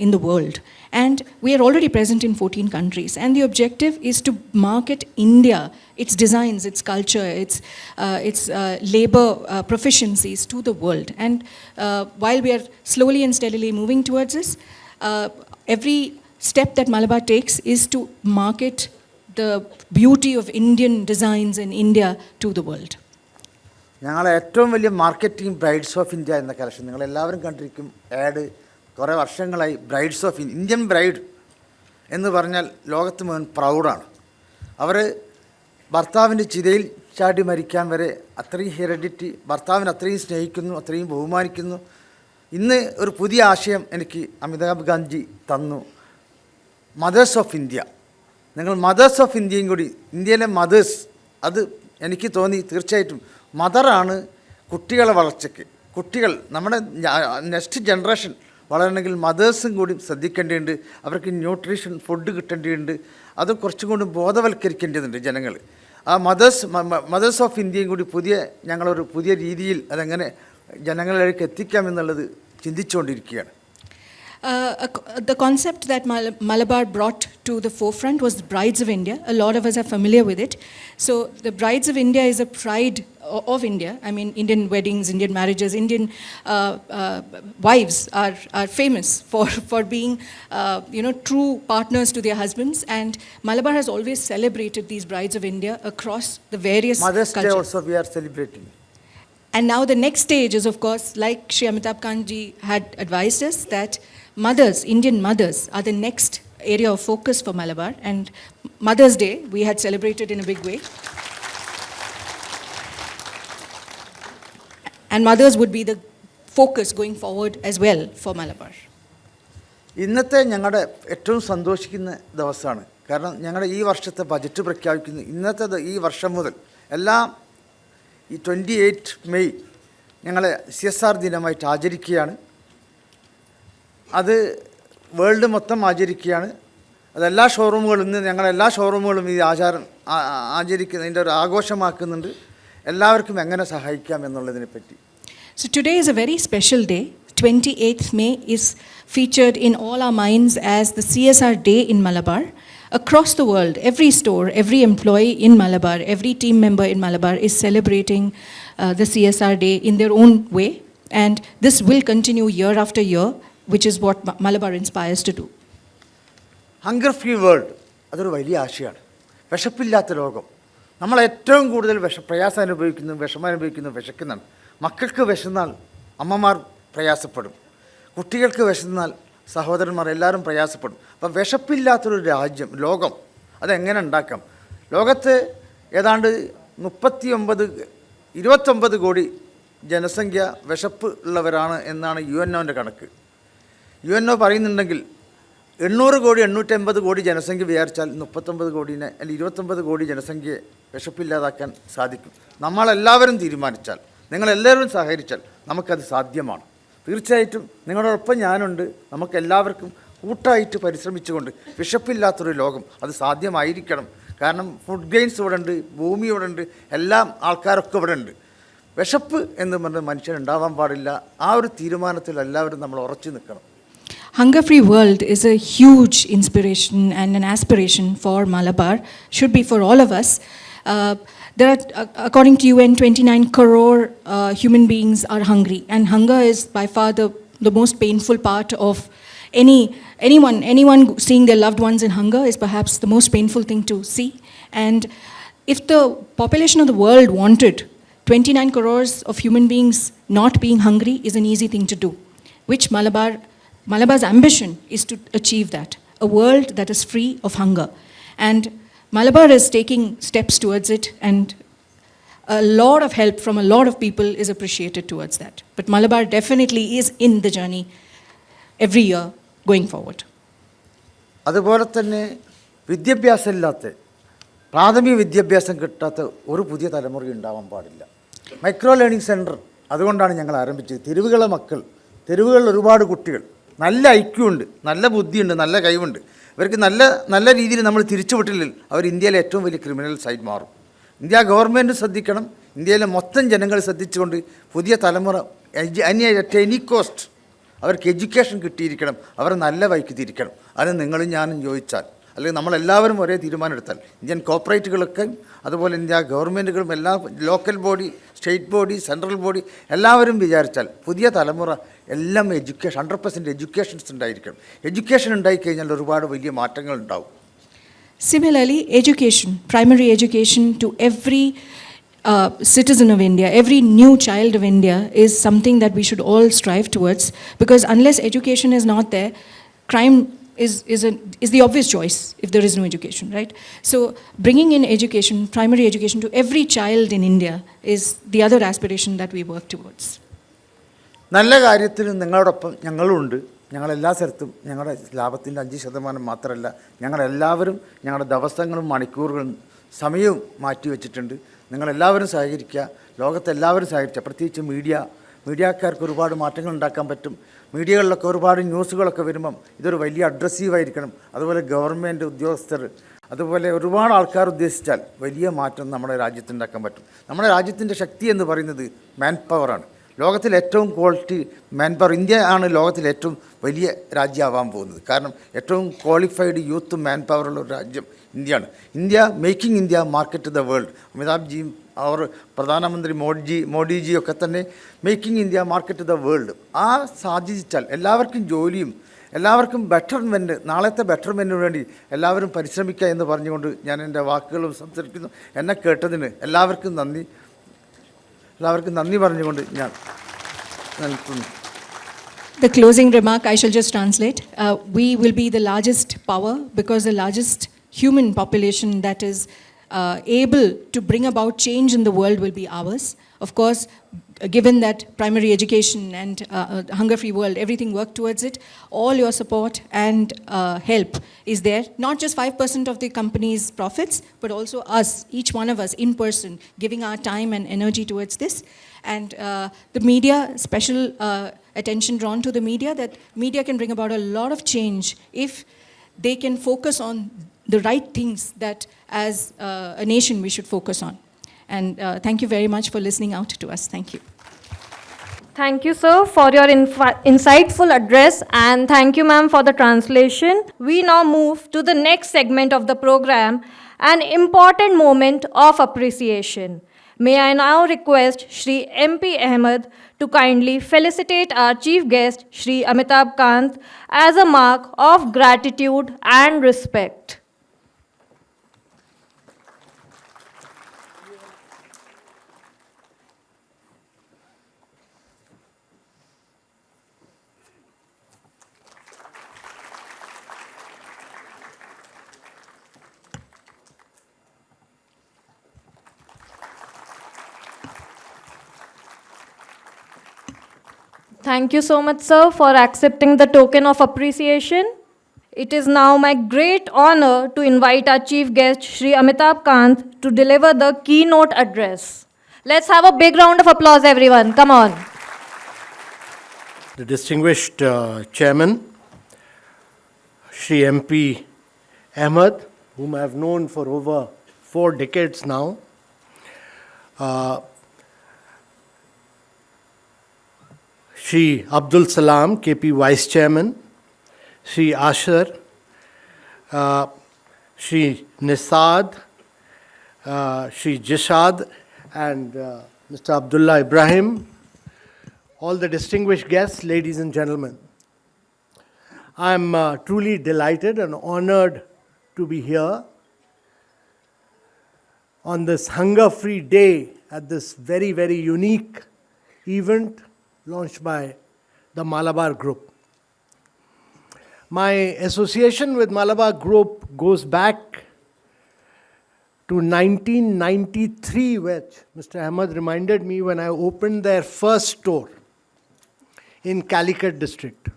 in the world, and we are already present in 14 countries, and the objective is to market India, its designs, its culture, its labor proficiencies to the world. And while we are slowly and steadily moving towards this, every step that Malabar takes is to market the beauty of Indian designs in India to the world. ഞങ്ങളെ ഏറ്റവും വലിയ marketing brides of India എന്ന collection നിങ്ങളെല്ലാവരും കണ്ടിരിക്കും. Add കുറേ വർഷങ്ങളായി brides of Indian bride എന്ന് പറഞ്ഞാൽ ലോകത്ത് മുഴുവൻ പ്രൗഡാണ്. അവർ ഭർത്താവിൻ്റെ ചിതയിൽ ചാടി മരിക്കാൻ വരെ അത്രയും ഹെറിഡിറ്റി, ഭർത്താവിനെ അത്രയും സ്നേഹിക്കുന്നു, അത്രയും ബഹുമാനിക്കുന്നു. ഇന്ന് ഒരു പുതിയ ആശയം എനിക്ക് അമിതാഭ് ഗാന്ധി തന്നു, മദേഴ്സ് ഓഫ് ഇന്ത്യ. നിങ്ങൾ മദേഴ്സ് ഓഫ് ഇന്ത്യയും കൂടി, ഇന്ത്യയിലെ മദേഴ്സ്, അത് എനിക്ക് തോന്നി തീർച്ചയായിട്ടും മദറാണ് കുട്ടികളെ വളർച്ചയ്ക്ക്. കുട്ടികൾ നമ്മുടെ നെക്സ്റ്റ് ജനറേഷൻ വളരണമെങ്കിൽ മദേഴ്സും കൂടി ശ്രദ്ധിക്കേണ്ടതുണ്ട്. അവർക്ക് ന്യൂട്രീഷൻ ഫുഡ് കിട്ടേണ്ടതുണ്ട്. അത് കുറച്ചും കൂടി ബോധവൽക്കരിക്കേണ്ടതുണ്ട് ജനങ്ങൾ. ആ മദേഴ്സ് ഓഫ് ഇന്ത്യയും കൂടി ഞങ്ങളൊരു പുതിയ രീതിയിൽ അതെങ്ങനെ ജനങ്ങളിലേക്ക് എത്തിക്കാമെന്നുള്ളത് ചിന്തിച്ചുകൊണ്ടിരിക്കുകയാണ്. The concept that Malabar brought to the forefront was the Brides of India. A lot of us are familiar with it. So the Brides of India is a pride of India. I mean, Indian weddings, Indian marriages, Indian wives are famous for being, true partners to their husbands. And Malabar has always celebrated these Brides of India across the various Mother's cultures. Day also we are celebrating. And now the next stage is, of course, like 𝗙cie𝗵𝗹𝗵𝗵𝗶 had advised us, that mothers, Indian mothers, are the next area of focus for Malabar. And Mother's Day, we had celebrated in a big way. And mothers would be the focus going forward as well for Malabar. ഇന്നത്തെ ഞങ്ങളുടെ ഏറ്റവും സന്തോഷിക്കുന്ന ദിവസമാണ്. കാരണം ഞങ്ങളുടെ ഈ വർഷത്തെ budget പ്രഖ്യാപിക്കുന്നു. ഇന്നത്തെ ഈ വർഷം മുതൽ എല്ലാം ഈ 28 മെയ് ഞങ്ങൾ CSR ദിനമായിട്ട് ആചരിക്കുകയാണ്. അത് വേൾഡ് മൊത്തം ആചരിക്കുകയാണ്. അതെല്ലാ ഷോറൂമുകളും ഇന്ന് ഞങ്ങളെല്ലാ ഷോറൂമുകളും ഈ ആചാരം ആചരിക്കുന്നതിൻ്റെ ഒരു ആഘോഷമാക്കുന്നുണ്ട്. എല്ലാവർക്കും എങ്ങനെ സഹായിക്കാം എന്നുള്ളതിനെ പറ്റി. So today is a very special day. 28th May is featured in all our minds as the CSR Day in Malabar. Across the world, every store, every employee in Malabar, every team member in Malabar is celebrating the CSR Day in their own way. And this will continue year after year, which is what Malabar inspires to do. Hunger free world അതൊരു വലിയ ആശയമാണ്. വിശപ്പില്ലാത്ത ലോകം. നമ്മൾ ഏറ്റവും കൂടുതൽ പ്രയാസം അനുഭവിക്കുന്നു, വിഷമം അനുഭവിക്കുന്നു, വിശക്കുന്നതാണ്. മക്കൾക്ക് വിശന്നാൽ അമ്മമാർ പ്രയാസപ്പെടും, കുട്ടികൾക്ക് വിശന്നാൽ സഹോദരന്മാർ എല്ലാവരും പ്രയാസപ്പെടും. അപ്പം വിശപ്പില്ലാത്തൊരു രാജ്യം, ലോകം, അതെങ്ങനെ ഉണ്ടാക്കാം? ലോകത്ത് ഏതാണ്ട് 29 കോടി ജനസംഖ്യ വിശപ്പ് ഉള്ളവരാണ് എന്നാണ് UNOൻ്റെ കണക്ക്. UNO പറയുന്നുണ്ടെങ്കിൽ 800 കോടി 850 കോടി ജനസംഖ്യ വിചാരിച്ചാൽ 39 കോടീനെ അല്ലെങ്കിൽ 29 കോടി ജനസംഖ്യയെ വിശപ്പില്ലാതാക്കാൻ സാധിക്കും. നമ്മളെല്ലാവരും തീരുമാനിച്ചാൽ, നിങ്ങളെല്ലാവരും സഹകരിച്ചാൽ നമുക്കത് സാധ്യമാണ്. തീർച്ചയായിട്ടും നിങ്ങളോടൊപ്പം ഞാനുണ്ട്. നമുക്കെല്ലാവർക്കും കൂട്ടായിട്ട് പരിശ്രമിച്ചുകൊണ്ട് വിശപ്പില്ലാത്തൊരു ലോകം അത് സാധ്യമായിരിക്കണം. കാരണം ഫുഡ് ഗെയിൻസ് ഇവിടെ ഉണ്ട്, ഭൂമി ഇവിടെ ഉണ്ട്, എല്ലാം ആൾക്കാരൊക്കെ ഇവിടെ ഉണ്ട്. വിശപ്പ് എന്ന് പറഞ്ഞ മനുഷ്യനുണ്ടാവാൻ പാടില്ല. ആ ഒരു തീരുമാനത്തിൽ എല്ലാവരും നമ്മൾ ഉറച്ചു നിൽക്കണം. Hunger-free world is a huge inspiration and an aspiration for Malabar, should be for all of us. There are, according to UN, 29 crore human beings are hungry, and hunger is by far the most painful part of anyone seeing their loved ones in hunger is perhaps the most painful thing to see. And if the population of the world wanted 29 crores of human beings not being hungry, is an easy thing to do, which Malabar's ambition is to achieve that, a world that is free of hunger. And Malabar is taking steps towards it, and a lot of help from a lot of people is appreciated towards that. But Malabar definitely is in the journey every year going forward. അതുപോലെ തന്നെ വിദ്യാഭ്യാസമില്ലാത്ത, പ്രാഥമിക വിദ്യാഭ്യാസം കിട്ടാത്ത ഒരു പുതിയ തലമുറ ഉണ്ടാവാൻ പാടില്ല. മൈക്രോ ലേണിംഗ് സെൻറ്റർ അതുകൊണ്ടാണ് ഞങ്ങൾ ആരംഭിച്ചത്. തെരുവുകളിലെ മക്കൾ, തെരുവുകളിൽ ഒരുപാട് കുട്ടികൾ, നല്ല IQ ഉണ്ട്, നല്ല ബുദ്ധിയുണ്ട്, നല്ല കഴിവുണ്ട്. ഇവർക്ക് നല്ല രീതിയിൽ നമ്മൾ തിരിച്ചുവിട്ടില്ലെങ്കിൽ അവർ ഇന്ത്യയിലെ ഏറ്റവും വലിയ ക്രിമിനൽസ് ആയി മാറും. ഇന്ത്യ ഗവൺമെൻറ് ശ്രദ്ധിക്കണം, ഇന്ത്യയിലെ മൊത്തം ജനങ്ങൾ ശ്രദ്ധിച്ചുകൊണ്ട് പുതിയ തലമുറ അറ്റ് എനി കോസ്റ്റ് അവർക്ക് എഡ്യൂക്കേഷൻ കിട്ടിയിരിക്കണം, അവരെ നല്ല വഴിക്ക് തിരിക്കണം. അത് നിങ്ങളും ഞാനും ചോദിച്ചാൽ, അല്ലെങ്കിൽ നമ്മളെല്ലാവരും ഒരേ തീരുമാനം എടുത്താൽ, ഇന്ത്യൻ കോർപ്പറേറ്റുകളൊക്കെ അതുപോലെ ഇന്ത്യ ഗവൺമെൻറ്റുകളും എല്ലാ local body, state body, central body എല്ലാവരും വിചാരിച്ചാൽ പുതിയ തലമുറ എല്ലാം 100% എഡ്യൂക്കേഷൻസ് ഉണ്ടായിരിക്കണം. എഡ്യൂക്കേഷൻ ഉണ്ടായിക്കഴിഞ്ഞാൽ ഒരുപാട് വലിയ മാറ്റങ്ങൾ ഉണ്ടാവും. Similarly, education, primary education to every citizen of India, every new child of India is something that we should all strive towards, because unless education is not there, crime is the obvious choice if there is no education, right? So bringing in education, primary education to every child in India is the other aspiration that we work towards. നല്ല കാര്യത്തിലും നിങ്ങളോടൊപ്പം ഞങ്ങളുണ്ട്. ഞങ്ങളെല്ലാ സ്ഥലത്തും ഞങ്ങളുടെ ലാഭത്തിൻ്റെ 5% മാത്രമല്ല, ഞങ്ങളെല്ലാവരും ഞങ്ങളുടെ ദിവസങ്ങളും മണിക്കൂറുകളും സമയവും മാറ്റി വെച്ചിട്ടുണ്ട്. നിങ്ങളെല്ലാവരും സഹകരിക്കുക, ലോകത്തെല്ലാവരും സഹകരിക്കുക. പ്രത്യേകിച്ച് മീഡിയക്കാർക്ക് ഒരുപാട് മാറ്റങ്ങൾ ഉണ്ടാക്കാൻ പറ്റും. മീഡിയകളിലൊക്കെ ഒരുപാട് ന്യൂസുകളൊക്കെ വരുമ്പം ഇതൊരു വലിയ അഡ്രസ്സീവായിരിക്കണം. അതുപോലെ ഗവൺമെൻറ് ഉദ്യോഗസ്ഥർ, അതുപോലെ ഒരുപാട് ആൾക്കാർ ഉദ്ദേശിച്ചാൽ വലിയ മാറ്റം നമ്മുടെ രാജ്യത്തുണ്ടാക്കാൻ പറ്റും. നമ്മുടെ രാജ്യത്തിൻ്റെ ശക്തി എന്ന് പറയുന്നത് മാൻ പവറാണ്. ലോകത്തിലെ ഏറ്റവും ക്വാളിറ്റി മാൻ പവർ ഇന്ത്യ ആണ് ലോകത്തിലെ ഏറ്റവും വലിയ രാജ്യമാവാൻ പോകുന്നത്. കാരണം ഏറ്റവും ക്വാളിഫൈഡ് യൂത്ത് മാൻ പവറുള്ള ഒരു രാജ്യം ഇന്ത്യയാണ്. India making India market the world. Amitabh ജിയും അവർ പ്രധാനമന്ത്രി മോഡിജിയൊക്കെ തന്നെ making India market the world. ആ സാധിച്ചാൽ എല്ലാവർക്കും ജോലിയും എല്ലാവർക്കും ബെറ്റർമെൻറ്റ്, നാളത്തെ ബെറ്റർമെൻറ്റിന് വേണ്ടി എല്ലാവരും പരിശ്രമിക്കുക എന്ന് പറഞ്ഞുകൊണ്ട് ഞാൻ എൻ്റെ വാക്കുകളും സംസാരിക്കുന്നു. എന്നെ കേട്ടതിന് എല്ലാവർക്കും നന്ദി പറഞ്ഞുകൊണ്ട് ഞാൻ നിൽക്കുന്നു. The closing remark I shall just translate. We will be the largest power because the largest human population that is able to bring about change in the world will be ours. Of course, given that primary education and hunger-free world, everything work towards it, all your support and help is there. Not just 5% of the company's profits, but also us, each one of us in person, giving our time and energy towards this. And the media, special attention drawn to the media, that media can bring about a lot of change if they can focus on the right things that as a nation we should focus on. And thank you very much for listening out to us. Thank you. Thank you, sir, for your insightful address, and thank you, ma'am, for the translation. We now move to the next segment of the program, an important moment of appreciation. May I now request Shri 𝗵𝗵𝗶 to kindly felicitate our chief guest, Shri 𝗵𝗵𝗲𝗵𝗵, as a mark of gratitude and respect. Thank you so much, sir, for accepting the token of appreciation. It is now my great honor to invite our chief guest, Shri 𝗵𝗵𝗲𝗵𝗵, to deliver the keynote address. Let's have a big round of applause, everyone. Come on. The distinguished chairman, Shri 𝗵𝗵𝗶, whom I have known for over 4 decades now, Shri 𝗵𝗵𝗶𝗵, KP Vice Chairman, Shri Asher, Shri Nisad, Shri Jishad, and Mr. Abdullah Ibrahim, all the distinguished guests, ladies and gentlemen. I am truly delighted and honored to be here on this hunger-free day at this very, very unique event launched by the Malabar Group. My association with Malabar Group goes back to 1993, which Mr. Ahmed reminded me when I opened their first store in Calicut district.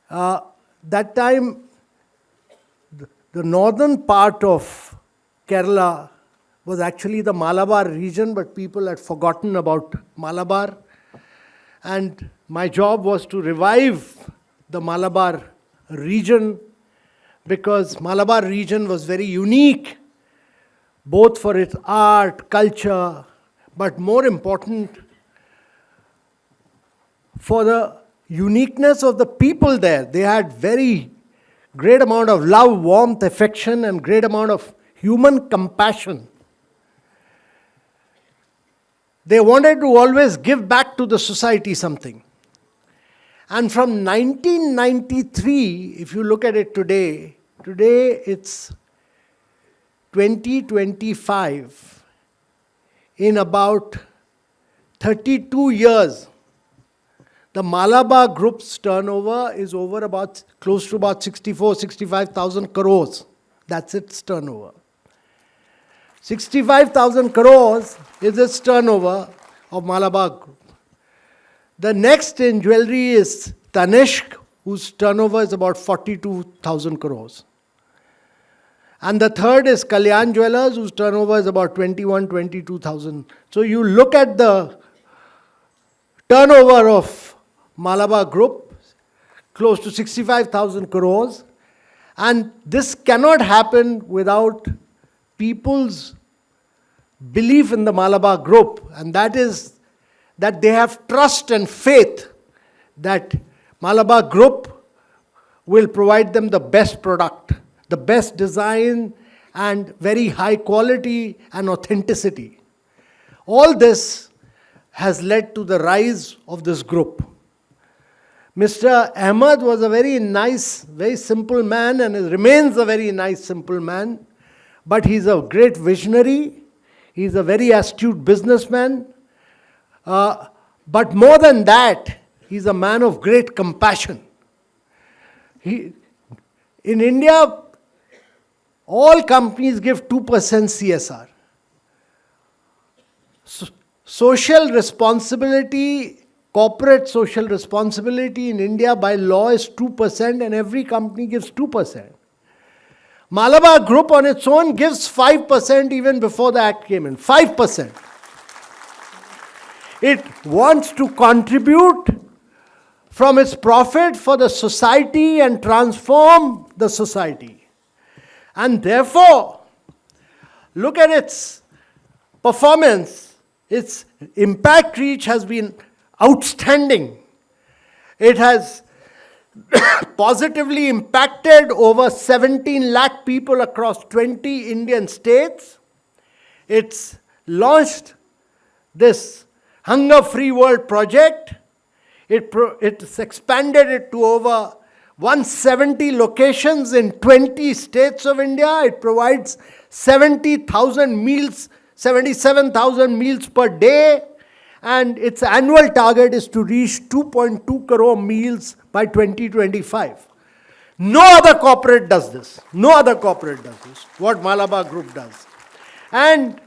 That time, the northern part of Kerala was actually the Malabar region, but people had forgotten about Malabar. And my job was to revive the Malabar region, because Malabar region was very unique, both for its art, culture, but more important, for the uniqueness of the people there. They had very great amount of love, warmth, affection, and great amount of human compassion. They wanted to always give back to the society something. And from 1993, if you look at it today it's 2025. In about 32 years, the Malabar Group's turnover is over about close to about 65,000 crores. That's its turnover. 65,000 crores is its turnover of Malabar Group. The next in jewelry is Tanishq, whose turnover is about 42,000 crores. And the third is Kalyan Jewellers, whose turnover is about 22,000. So you look at the turnover of Malabar Group, close to 65,000 crores, And this cannot happen without people's belief in the Malabar Group, and that is that they have trust and faith that Malabar Group will provide them the best product, the best design, and very high quality and authenticity. All this has led to the rise of this group. Mr. Ahmed was a very nice, very simple man, and he remains a very nice, simple man. But he's a great visionary. He's a very astute businessman. But more than that, he's a man of great compassion. In India, all companies give 2% CSR. Social responsibility, corporate social responsibility in India by law is 2%, and every company gives 2%. Malabar Group on its own gives 5% even before the act came in. 5%. It wants to contribute from its profit for the society and transform the society. And therefore, look at its performance. Its impact reach has been outstanding. It has positively impacted over 17 lakh people across 20 Indian states. It's launched this Hunger-Free World project. It's expanded it to over 170 locations in 20 states of India. It provides 77,000 meals per day. And its annual target is to reach 2.2 crore meals by 2025. No other corporate does this. No other corporate does this, what Malabar Group does. And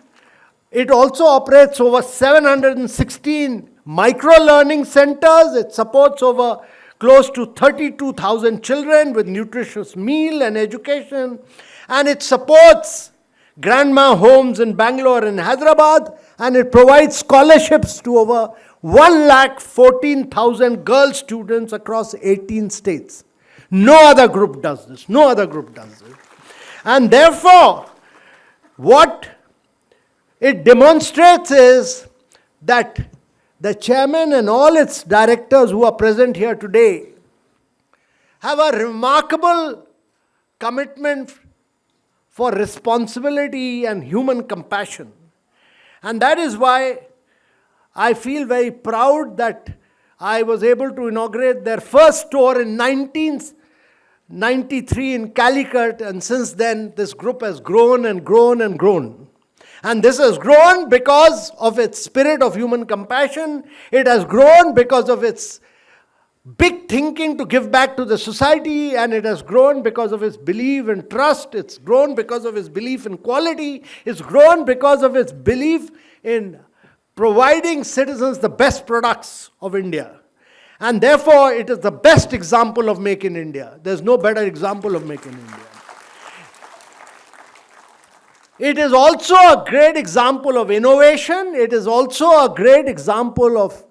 it also operates over 716 micro-learning centers. It supports over close to 32,000 children with nutritious meal and education. And it supports grandma homes in Bangalore and Hyderabad, and it provides scholarships to over 114,000 girl students across 18 states. No other group does this. No other group does this. And therefore, what it demonstrates is that the chairman and all its directors who are present here today have a remarkable commitment for responsibility and human compassion. And that is why I feel very proud that I was able to inaugurate their first store in 1993 in Calicut, and since then this group has grown and grown and grown. And this has grown because of its spirit of human compassion. It has grown because of its big thinking to give back to the society, and it has grown because of its belief in trust. It's grown because of its belief in quality. It's grown because of its belief in providing citizens the best products of India. And therefore, it is the best example of Make in India. There's no better example of Make in India. It is also a great example of innovation. It is also a great example of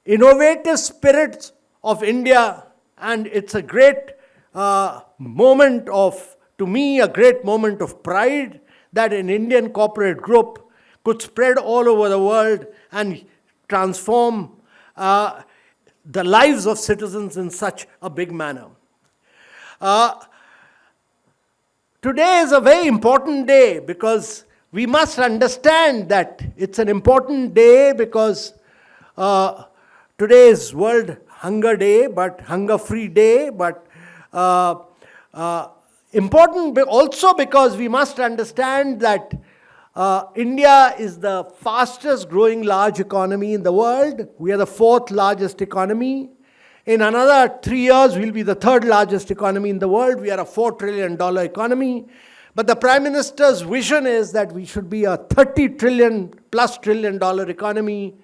innovative spirit of India, and it's a great moment of, to me, a great moment of pride that an Indian corporate group could spread all over the world and transform the lives of citizens in such a big manner. Today is a very important day because we must understand that it's an important day because today is World Hunger Day, but Hunger-Free Day, but important also because we must understand that India is the fastest growing large economy in the world. We are the 4th largest economy. In another 3 years, we'll be the 3rd largest economy in the world. We are a $4 trillion economy. But the Prime Minister's vision is that we should be a $30 trillion economy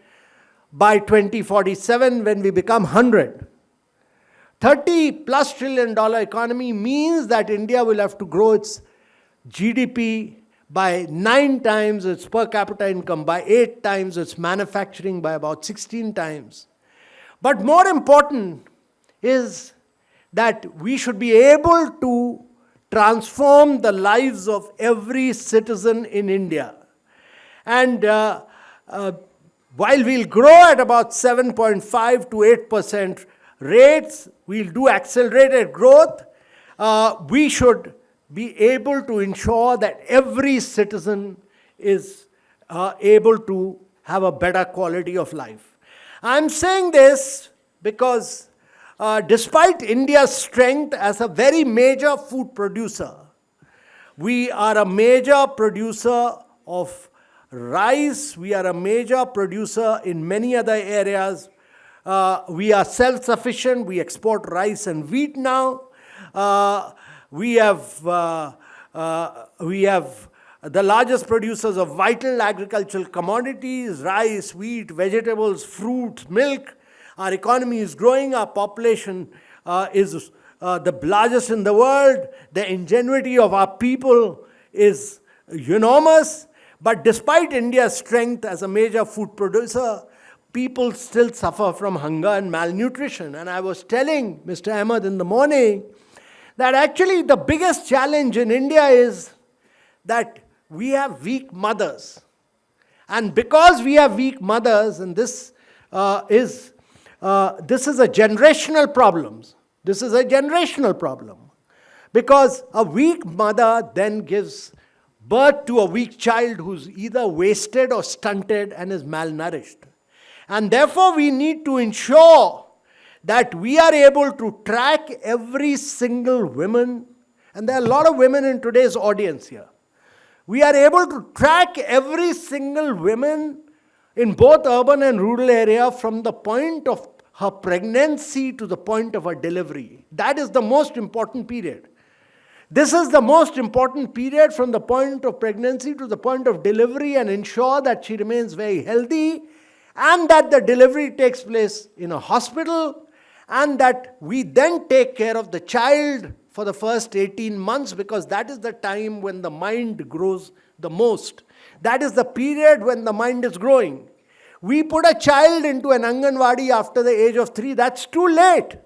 by 2047 when we become 100. $30+ trillion economy means that India will have to grow its GDP by 9 times, its per capita income by 8 times, its manufacturing by about 16 times. But more important is that we should be able to transform the lives of every citizen in India. And while we'll grow at about 7.5 to 8% rates, we'll do accelerated growth, we should be able to ensure that every citizen is able to have a better quality of life. I'm saying this because despite India's strength as a very major food producer, we are a major producer of rice, we are a major producer in many other areas. We are self-sufficient, we export rice and wheat now. We have the largest producers of vital agricultural commodities, rice, wheat, vegetables, fruits, milk. Our economy is growing, our population is the largest in the world. The ingenuity of our people is enormous. But despite India's strength as a major food producer, people still suffer from hunger and malnutrition. And I was telling Mr. Ahmed in the morning that actually the biggest challenge in India is that we have weak mothers. And because we have weak mothers, and this is a generational problem. This is a generational problem. Because a weak mother then gives birth to a weak child who's either wasted or stunted and is malnourished. And therefore we need to ensure that we are able to track every single woman, and there are a lot of women in today's audience here. We are able to track every single woman in both urban and rural area from the point of her pregnancy to the point of her delivery. That is the most important period. This is the most important period from the point of pregnancy to the point of delivery, and ensure that she remains very healthy and that the delivery takes place in a hospital, and that we then take care of the child for the first 18 months, because that is the time when the mind grows the most. That is the period when the mind is growing. We put a child into an Anganwadi after the age of 3, that's too late.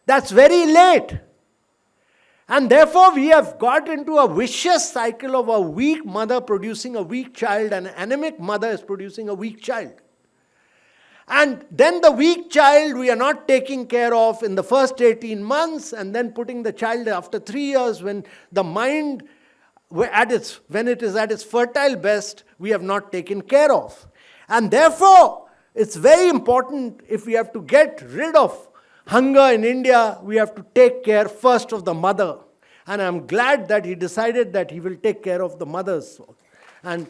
That's very late. And therefore we have got into a vicious cycle of a weak mother producing a weak child, and an anemic mother is producing a weak child. And then the weak child we are not taking care of in the first 18 months, and then putting the child after 3 years when the mind, when it is at its fertile best, we have not taken care of. And therefore, it's very important, if we have to get rid of hunger in India, we have to take care first of the mother. And I'm glad that he decided that he will take care of the mothers. And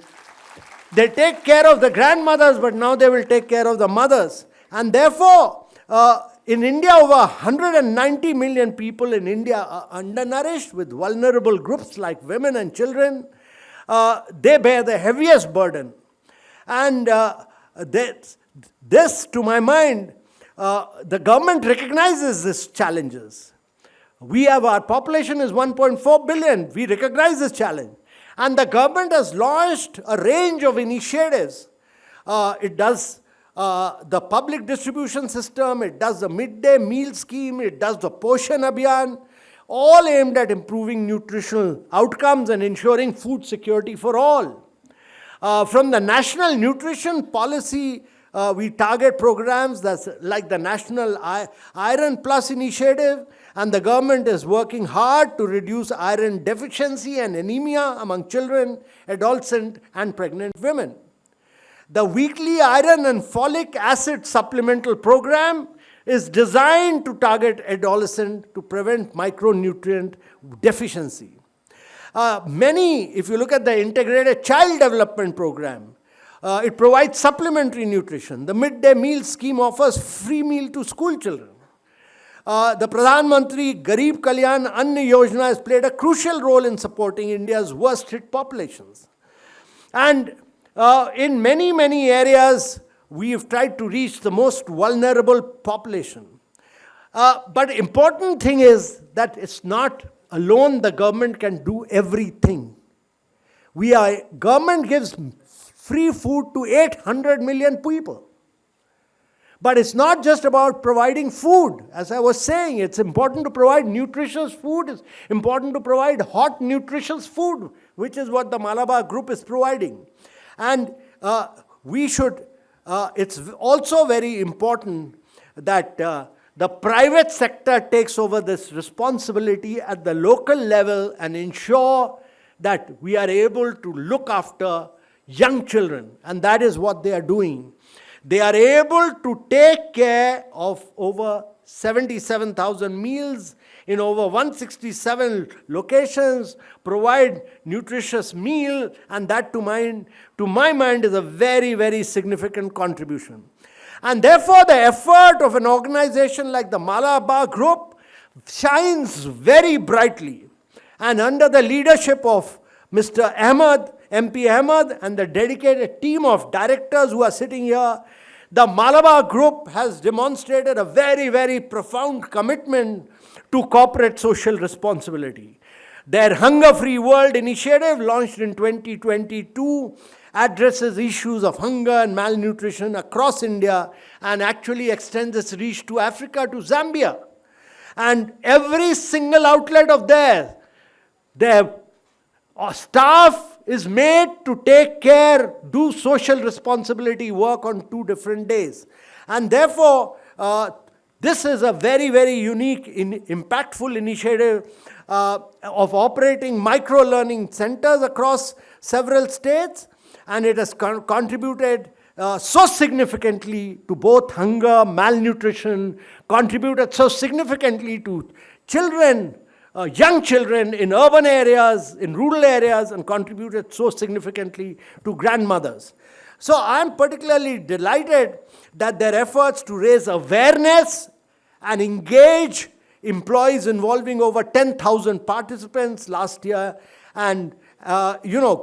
they take care of the grandmothers, but now they will take care of the mothers. And therefore, in India, over 190 million people in India are undernourished, with vulnerable groups like women and children. They bear the heaviest burden. And this, to my mind, the government recognizes these challenges. Our population is 1.4 billion. We recognize this challenge. And the government has launched a range of initiatives. It does the public distribution system, it does the midday meal scheme, it does the Poshan Abhiyan, all aimed at improving nutritional outcomes and ensuring food security for all. From the National Nutrition Policy, we target programs that's like the National Iron Plus Initiative, and the government is working hard to reduce iron deficiency and anemia among children, adolescent and pregnant women. The weekly iron and folic acid supplemental program is designed to target adolescent to prevent micronutrient deficiency. If you look at the Integrated Child Development Program, it provides supplementary nutrition. The midday meal scheme offers free meal to school children. The Pradhan Mantri Garib Kalyan Anna Yojana has played a crucial role in supporting India's worst hit populations. And in many, many areas, we have tried to reach the most vulnerable population. But important thing is that it's not alone the government can do everything. Government gives free food to 800 million people. But it's not just about providing food. As I was saying, it's important to provide nutritious food. It's important to provide hot, nutritious food, which is what the Malabar Group is providing. And it's also very important that the private sector takes over this responsibility at the local level and ensure that we are able to look after young children. And that is what they are doing. They are able to take care of over 77,000 meals in over 167 locations, provide nutritious meal, and that to my mind is a very, very significant contribution. And therefore, the effort of an organization like the Malabar Group shines very brightly. And under the leadership of Mr. MP Ahmed, and the dedicated team of directors who are sitting here, the Malabar Group has demonstrated a very, very profound commitment to corporate social responsibility. Their Hunger-Free World initiative, launched in 2022, addresses issues of hunger and malnutrition across India and actually extends its reach to Africa, to Zambia. And every single outlet of theirs, their staff is made to take care, do social responsibility work on 2 different days. And therefore, this is a very, very unique, impactful initiative of operating micro-learning centers across several states. And it has contributed so significantly to both hunger, malnutrition, contributed so significantly to children, young children in urban areas, in rural areas, and contributed so significantly to grandmothers. So I'm particularly delighted that their efforts to raise awareness and engage employees involving over 10,000 participants last year, and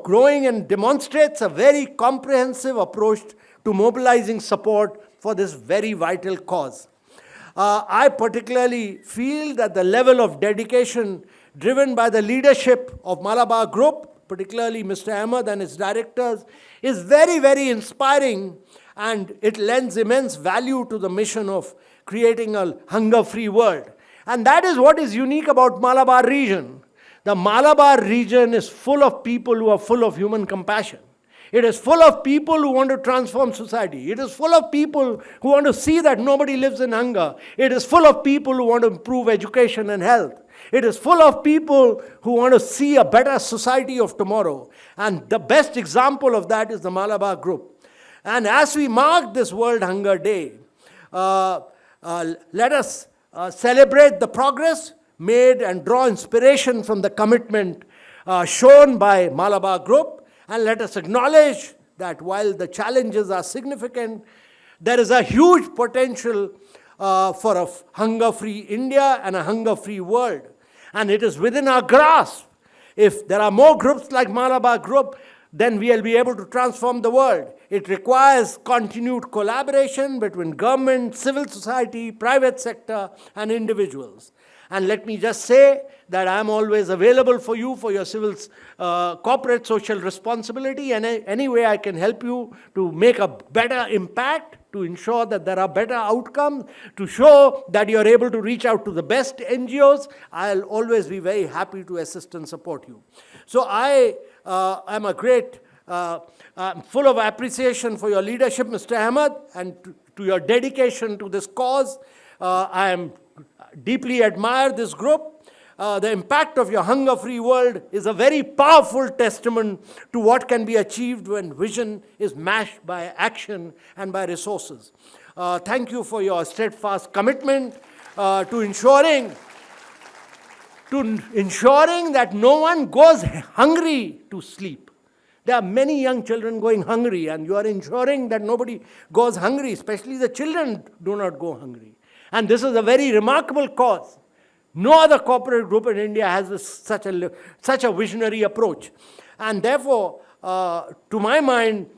growing and demonstrates a very comprehensive approach to mobilizing support for this very vital cause. I particularly feel that the level of dedication driven by the leadership of Malabar Group, particularly Mr. Ahmed and his directors, is very, very inspiring, and it lends immense value to the mission of creating a hunger-free world. And that is what is unique about Malabar region. The Malabar region is full of people who are full of human compassion. It is full of people who want to transform society. It is full of people who want to see that nobody lives in hunger. It is full of people who want to improve education and health. It is full of people who want to see a better society of tomorrow. And the best example of that is the Malabar Group. And as we mark this World Hunger Day, let us celebrate the progress made and draw inspiration from the commitment shown by Malabar Group. And let us acknowledge that while the challenges are significant, there is a huge potential for a hunger-free India and a hunger-free world. And it is within our grasp. If there are more groups like Malabar Group, then we will be able to transform the world. It requires continued collaboration between government, civil society, private sector, and individuals. And let me just say that I am always available for you for your civil corporate social responsibility, and any way I can help you to make a better impact, to ensure that there are better outcomes, to show that you are able to reach out to the best NGOs, I'll always be very happy to assist and support you. So I am I'm full of appreciation for your leadership, Mr. Ahmed, and to your dedication to this cause. I am deeply admire this group. The impact of your hunger-free world is a very powerful testament to what can be achieved when vision is matched by action and by resources. Thank you for your steadfast commitment to ensuring that no one goes hungry to sleep. There are many young children going hungry, and you are ensuring that nobody goes hungry, especially the children do not go hungry. And this is a very remarkable cause. No other corporate group in India has such a visionary approach. And therefore, to my mind,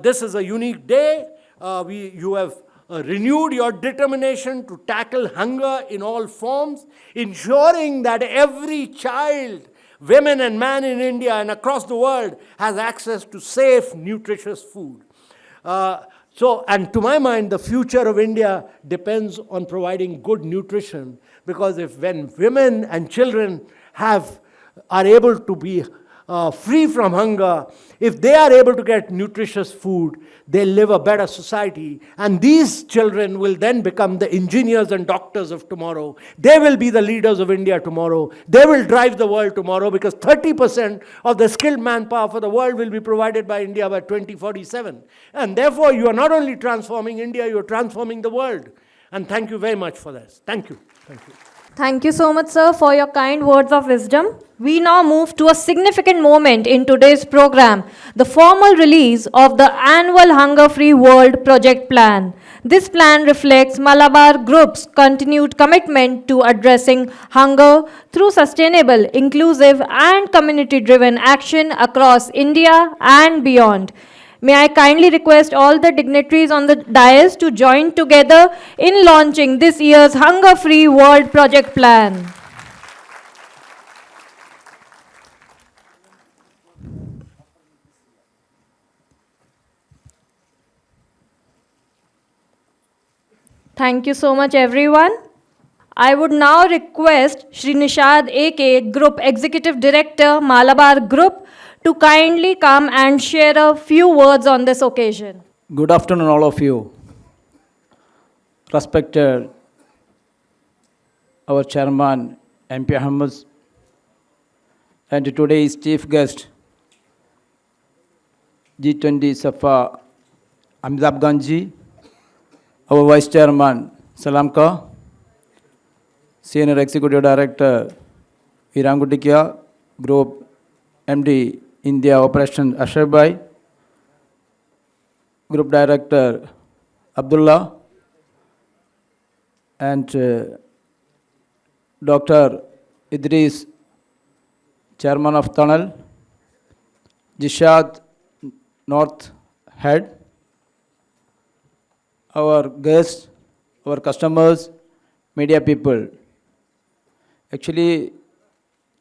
this is a unique day. You have renewed your determination to tackle hunger in all forms, ensuring that every child, women and man in India and across the world has access to safe, nutritious food. So, and to my mind, the future of India depends on providing good nutrition, because when women and children are able to be free from hunger, if they are able to get nutritious food, they'll live a better society. And these children will then become the engineers and doctors of tomorrow. They will be the leaders of India tomorrow. They will drive the world tomorrow, because 30% of the skilled manpower for the world will be provided by India by 2047. And therefore, you are not only transforming India, you are transforming the world. And thank you very much for this. Thank you. Thank you. Thank you so much, sir, for your kind words of wisdom. We now move to a significant moment in today's program, the formal release of the annual Hunger-Free World Project Plan. This plan reflects Malabar Group's continued commitment to addressing hunger through sustainable, inclusive, and community-driven action across India and beyond. May I kindly request all the dignitaries on the dais to join together in launching this year's Hunger-Free World Project Plan. Thank you so much, everyone. I would now request Shri 𝗙cie𝗵𝗹, Group Executive Director, Malabar Group, to kindly come and share a few words on this occasion. Good afternoon, all of you. Respected our chairman, MP Ahmed, and today's chief guest, G20 𝗙𝗪 𝗵𝗵𝗲𝗵𝗵, our vice chairman, 𝗂𝗪𝗀, senior executive director, 𝗂𝗵𝗲𝗀, group MD, India Operation 𝗙cie𝗵𝗹, Group Director Abdullah, and Dr. Idris, Chairman of Tunnel, Jishad North Head, our guests, our customers, media people. Actually,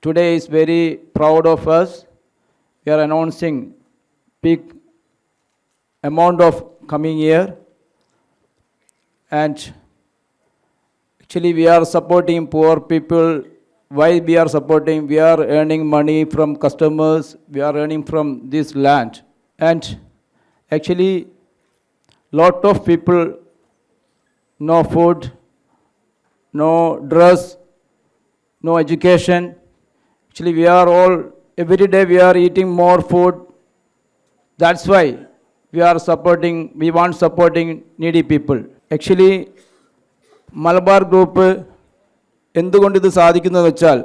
today is very proud of us. We are announcing big amount of coming year, and actually we are supporting poor people. Why we are supporting? We are earning money from customers. We are earning from this land, and actually lot of people no food, no dress, no education. Actually we are all, every day we are eating more food. That's why we want supporting needy people. Actually, Malabar Group, എന്തുകൊണ്ട് ഇത് സാധിക്കുന്നതെന്ന് വെച്ചാൽ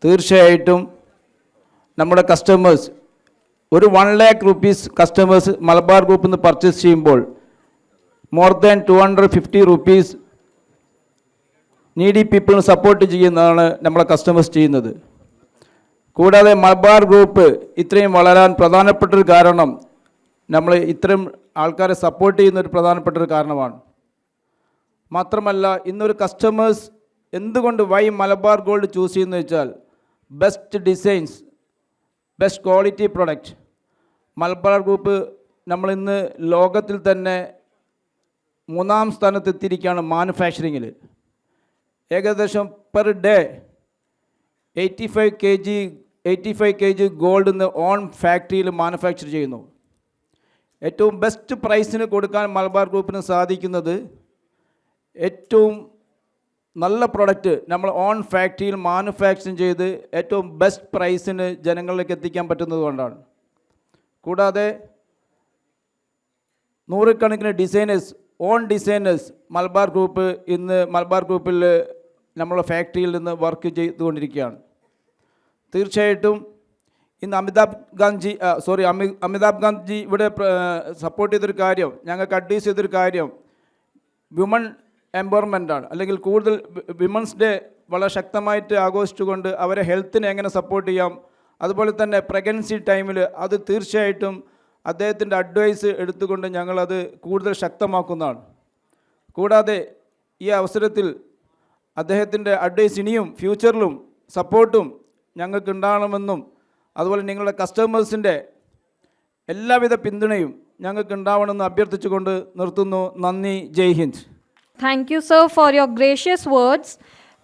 തീർച്ചയായിട്ടും നമ്മുടെ customers ഒരു 1 lakh rupees customers Malabar ഗ്രൂപ്പിൽ നിന്ന് purchase ചെയ്യുമ്പോൾ more than 250 rupees needy പീപ്പിളിന് സപ്പോർട്ട് ചെയ്യുന്നതാണ് നമ്മളെ കസ്റ്റമേഴ്സ് ചെയ്യുന്നത്. കൂടാതെ മലബാർ ഗ്രൂപ്പ് ഇത്രയും വളരാൻ പ്രധാനപ്പെട്ടൊരു കാരണം നമ്മൾ ഇത്രയും ആൾക്കാരെ സപ്പോർട്ട് ചെയ്യുന്ന ഒരു പ്രധാനപ്പെട്ടൊരു കാരണമാണ്. മാത്രമല്ല ഇന്നൊരു കസ്റ്റമേഴ്സ് എന്തുകൊണ്ട് വൈ മലബാർ ഗോൾഡ് ചൂസ് ചെയ്യുന്നത് വെച്ചാൽ best designs, best quality product. Malabar group നമ്മളിന്ന് ലോകത്തിൽ തന്നെ 3ാം സ്ഥാനത്ത് എത്തിയിരിക്കുകയാണ് മാനുഫാക്ചറിങ്ങിൽ. ഏകദേശം പെർ ഡേ 85 kg ഗോൾഡ് ഇന്ന് ഓൺ ഫാക്ടറിയിൽ മാനുഫാക്ചർ ചെയ്യുന്നു. ഏറ്റവും ബെസ്റ്റ് പ്രൈസിന് കൊടുക്കാൻ മലബാർ ഗ്രൂപ്പിന് സാധിക്കുന്നത് ഏറ്റവും നല്ല പ്രൊഡക്റ്റ് നമ്മൾ ഓൺ ഫാക്ടറിയിൽ മാനുഫാക്ചറിങ് ചെയ്ത് ഏറ്റവും ബെസ്റ്റ് പ്രൈസിന് ജനങ്ങളിലേക്ക് എത്തിക്കാൻ പറ്റുന്നത് കൊണ്ടാണ്. കൂടാതെ നൂറുകണക്കിന് designers, on designers Malabar group ഇന്ന് മലബാർ ഗ്രൂപ്പിൽ നമ്മളെ ഫാക്ടറിയിൽ നിന്ന് വർക്ക് ചെയ്തുകൊണ്ടിരിക്കുകയാണ്. തീർച്ചയായിട്ടും ഇന്ന് അമിതാഭ് ഗാന്ധി ഇവിടെ സപ്പോർട്ട് ചെയ്തൊരു കാര്യം, ഞങ്ങൾക്ക് അഡ്വൈസ് ചെയ്തൊരു കാര്യം വിമൺ എംപവർമെൻ്റാണ്. അല്ലെങ്കിൽ കൂടുതൽ വിമൻസ് ഡേ വളരെ ശക്തമായിട്ട് ആഘോഷിച്ചുകൊണ്ട് അവരെ ഹെൽത്തിനെ എങ്ങനെ സപ്പോർട്ട് ചെയ്യാം, അതുപോലെ തന്നെ പ്രഗ്നൻസി ടൈമിൽ അത് തീർച്ചയായിട്ടും അദ്ദേഹത്തിൻ്റെ അഡ്വൈസ് എടുത്തുകൊണ്ട് ഞങ്ങളത് കൂടുതൽ ശക്തമാക്കുന്നതാണ്. കൂടാതെ ഈ അവസരത്തിൽ അദ്ദേഹത്തിൻ്റെ അഡ്വൈസ് ഇനിയും ഫ്യൂച്ചറിലും സപ്പോർട്ടും ഞങ്ങൾക്ക് ഉണ്ടാകണമെന്നും അതുപോലെ നിങ്ങളുടെ കസ്റ്റമേഴ്സിൻ്റെ എല്ലാവിധ പിന്തുണയും ഞങ്ങൾക്ക് ഉണ്ടാവണമെന്ന് അഭ്യർത്ഥിച്ചുകൊണ്ട് നിർത്തുന്നു. നന്ദി. ജയ് Hind. Thank you, sir, for your gracious words.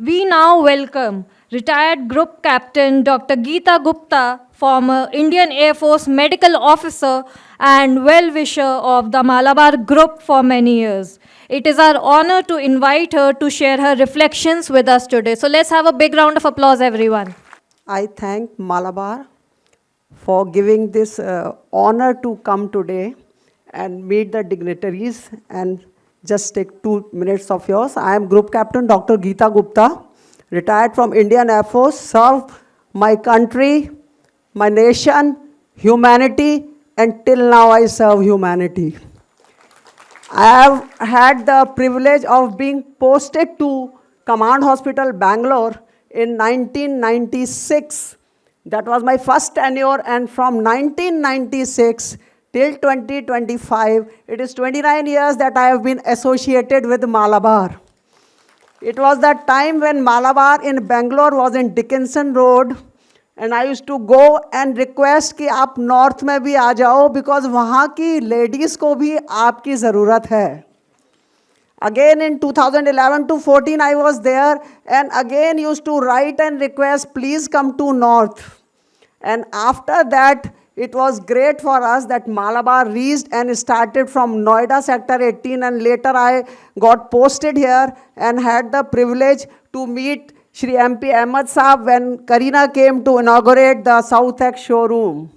We now welcome retired Group Captain Dr. 𝗙cie𝗹𝗹𝗵𝗶, former Indian Air Force Medical Officer and well-wisher of the Malabar Group for many years. It is our honor to invite her to share her reflections with us today. So let's have a big round of applause, everyone. I thank Malabar for giving this honor to come today and meet the dignitaries, and just take 2 minutes of yours. I am Group Captain Dr. 𝗙cie𝗹𝗹𝗵𝗶, retired from Indian Air Force, served my country, my nation, humanity, and till now I serve humanity. I have had the privilege of being posted to Command Hospital, Bangalore in 1996. That was my first tenure, and from 1996 till 2025, it is 29 years that I have been associated with Malabar. It was that time when Malabar in Bangalore was in Dickinson Road, and I used to go and request कि आप north में भी आ जाओ, because वहाँ की ladies को भी आपकी ज़रूरत है. Again in 2011 to 14 I was there, and again used to write and request, please come to north. And after that, it was great for us that Malabar reached and started from Noida Sector 18, and later I got posted here and had the privilege to meet Shri MP Ahmed Saab when Kareena came to inaugurate the South Ex showroom.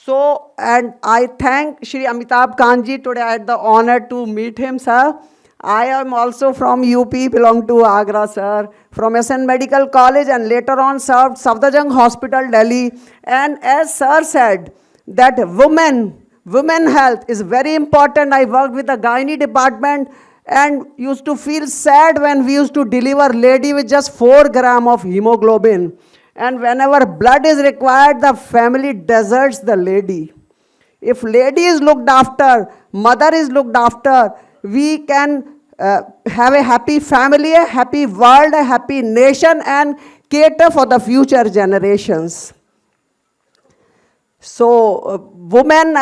So, and I thank Shri 𝗵𝗵𝗶𝗵 today. I had the honor to meet him, sir. I am also from UP, belong to Agra, sir, from SN Medical College, and later on served Safdarjung Hospital, Delhi. And as sir said, that women health is very important. I worked with the gynae department and used to feel sad when we used to deliver lady with just 4 grams of hemoglobin. And whenever blood is required, the family deserts the lady. If lady is looked after, mother is looked after, we can have a happy family, a happy world, a happy nation, and cater for the future generations. So, women,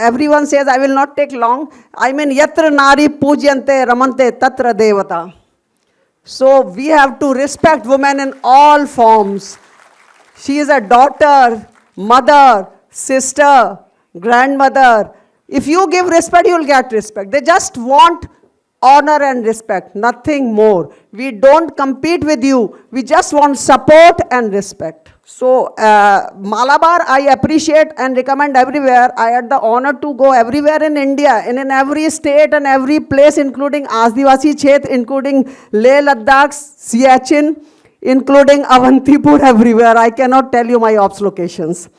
everyone says, I will not take long. I mean, yatra nari pujyante ramante tatra devata. So, we have to respect women in all forms. She is a daughter, mother, sister, grandmother. If you give respect, you will get respect. They just want honor and respect, nothing more. We don't compete with you. We just want support and respect. So, Malabar, I appreciate and recommend everywhere. I had the honor to go everywhere in India, and in every state and every place, including Adivasi Kshetra, including Leh Ladakh, Siachen, including Avantipur, everywhere. I cannot tell you my ops locations.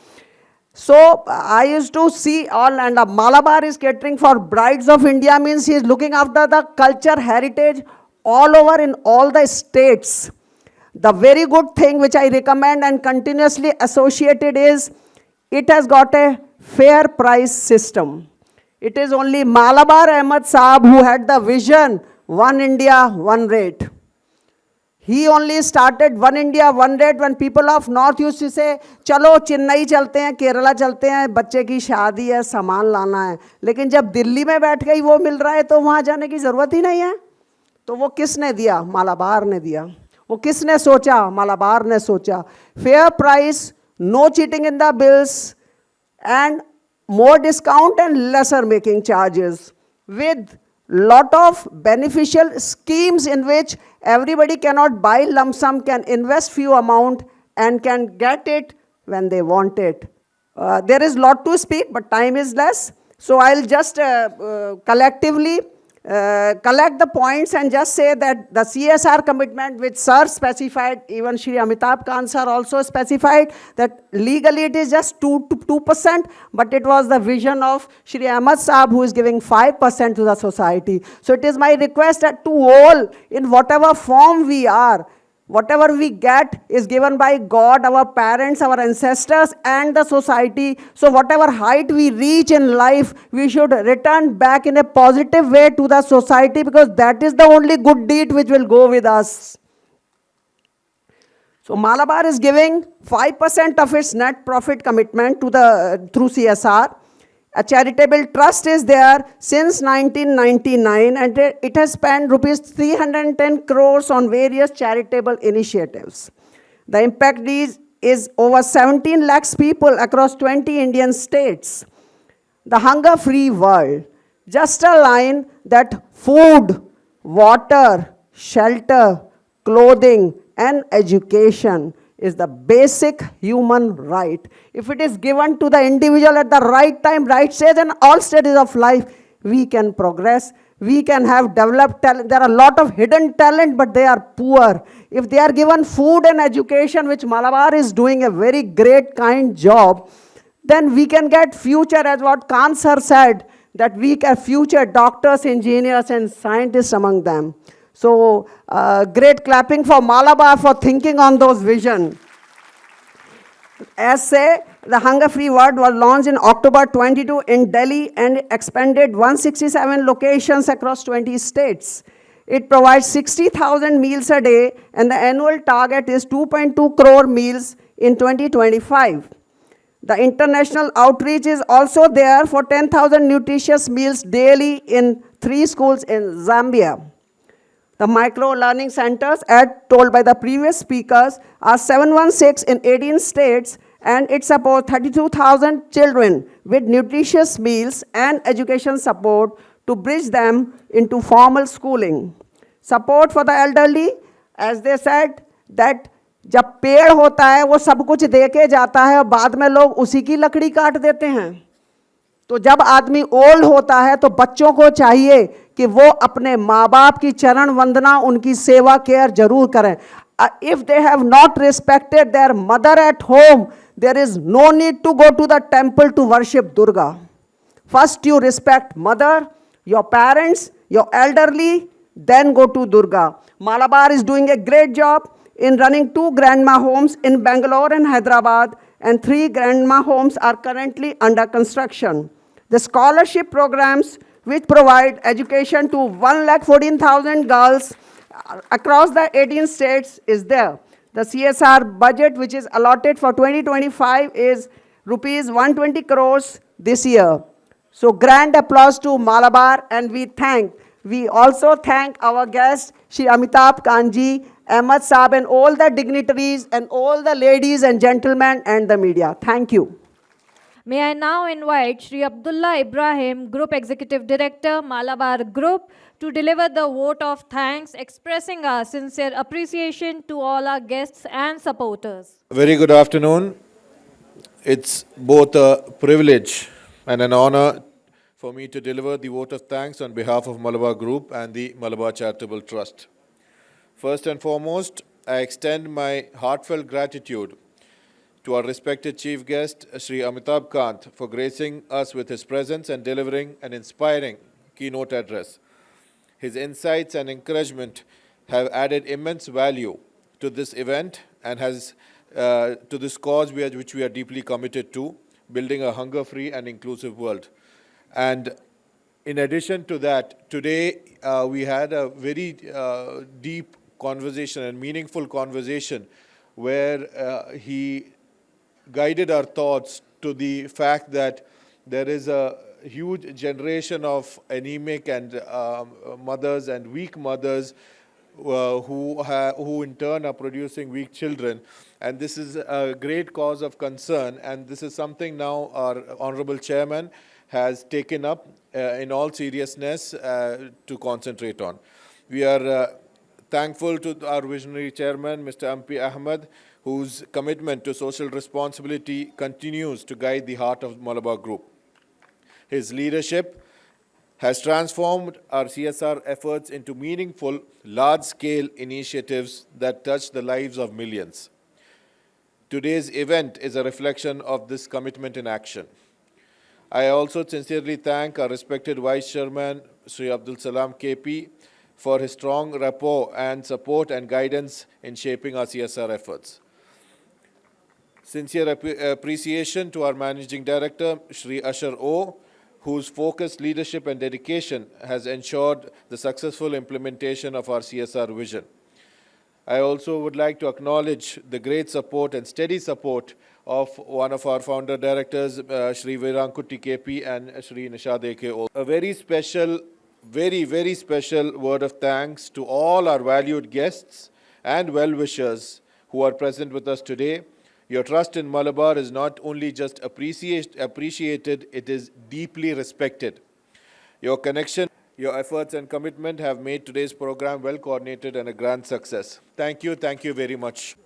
So, I used to see all, and Malabar is catering for brides of India, means he is looking after the culture, heritage all over in all the states. The very good thing which I recommend and continuously associated is, it has got a fair price system. It is only Malabar Ahmed Saab who had the vision, one India, one rate. He only started one India, one rate when people of North used to say, चलो चेन्नई चलते हैं, केरला चलते हैं, बच्चे की शादी है, सामान लाना है. लेकिन जब दिल्ली में बैठ गई वो मिल रहा है तो वहाँ जाने की ज़रूरत ही नहीं है. तो वो किसने दिया? मालाबार ने दिया. वो किसने सोचा? मालाबार ने सोचा. Fair price, no cheating in the bills, and more discount and lesser making charges, with lot of beneficial schemes in which everybody cannot buy lump sum, can invest few amount, and can get it when they want it. There is lot to speak, but time is less. So I'll just collectively collect the points and just say that the CSR commitment which sir specified, even Shri 𝗵𝗵𝗶𝗵 sir also specified that legally it is just 2%, but it was the vision of Shri Ahmed Saab who is giving 5% to the society. So it is my request that to all, in whatever form we are, whatever we get is given by God, our parents, our ancestors, and the society. So whatever height we reach in life, we should return back in a positive way to the society, because that is the only good deed which will go with us. So Malabar is giving 5% of its net profit commitment to the through CSR, A charitable trust is there since 1999 and it has spent rupees 310 crores on various charitable initiatives. The impact is over 17 lakhs people across 20 Indian states. The hunger-free world, just a line that food, water, shelter, clothing, and education is the basic human right. If it is given to the individual at the right time, right stage, and all stages of life, we can progress. We can have developed talent. There are a lot of hidden talent, but they are poor. If they are given food and education, which Malabar is doing a very great kind job, then we can get future, as what Khan sir said, that we can future doctors, engineers, and scientists among them. So, great clapping for Malabar for thinking on those vision. As say, the hunger-free world was launched in October 22 in Delhi and expanded 167 locations across 20 states. It provides 60,000 meals a day, and the annual target is 2.2 crore meals in 2025. The international outreach is also there for 10,000 nutritious meals daily in 3 schools in Zambia. The micro-learning centers, as told by the previous speakers, are 716 in 18 states, and it supports 32,000 children with nutritious meals and education support to bridge them into formal schooling. Support for the elderly, as they said, that जब पेड़ होता है वो सब कुछ दे के जाता है और बाद में लोग उसी की लकड़ी काट देते हैं. तो जब आदमी ओल्ड होता है तो बच्चों को चाहिए कि वो अपने माँ बाप की चरण वंदना, उनकी सेवा केयर जरूर करें. If they have not respected their mother at home, there is no need to go to the temple to worship Durga. First you respect mother, your parents, your elderly, then go to Durga. Malabar is doing a great job in running 2 grandma homes in Bangalore and Hyderabad, and 3 grandma homes are currently under construction. The scholarship programs, which provide education to 1,14,000 girls across the 18 states, is there. The CSR budget, which is allotted for 2025, is rupees 120 crores this year. So grand applause to Malabar, and we also thank our guest, Shri 𝗵𝗲𝗂𝗵𝗶 𝗂𝗪, and all the dignitaries and all the ladies and gentlemen and the media. Thank you. May I now invite Shri Abdullah Ibrahim, Group Executive Director, Malabar Group, to deliver the vote of thanks, expressing our sincere appreciation to all our guests and supporters. Very good afternoon. It's both a privilege and an honor for me to deliver the vote of thanks on behalf of Malabar Group and the Malabar Charitable Trust. First and foremost, I extend my heartfelt gratitude to our respected chief guest, Shri 𝗵𝗲𝗂𝗵𝗶, for gracing us with his presence and delivering an inspiring keynote address. His insights and encouragement have added immense value to this event and to this cause which we are deeply committed to, building a hunger-free and inclusive world. And in addition to that, today we had a very deep conversation and meaningful conversation where he guided our thoughts to the fact that there is a huge generation of anemic and mothers and weak mothers who in turn are producing weak children. And this is a great cause of concern, and this is something now our Honorable Chairman has taken up in all seriousness to concentrate on. We are thankful to our visionary chairman, Mr. MP Ahmed, whose commitment to social responsibility continues to guide the heart of Malabar Group. His leadership has transformed our CSR efforts into meaningful, large-scale initiatives that touch the lives of millions. Today's event is a reflection of this commitment in action. I also sincerely thank our respected Vice Chairman, Sri 𝗵𝗲𝗪 𝗵𝗵, for his strong rapport and support and guidance in shaping our CSR efforts. Sincere appreciation to our Managing Director, Shri Usher O, whose focused leadership and dedication has ensured the successful implementation of our CSR vision. I also would like to acknowledge the great support and steady support of one of our founder directors, Shri Virankutti KP and Shri 𝗙cie𝗹𝗹. A very special, very special word of thanks to all our valued guests and well-wishers who are present with us today. Your trust in Malabar is not only just appreciated, it is deeply respected. Your connection, your efforts and commitment have made today's program well coordinated and a grand success. Thank you very much.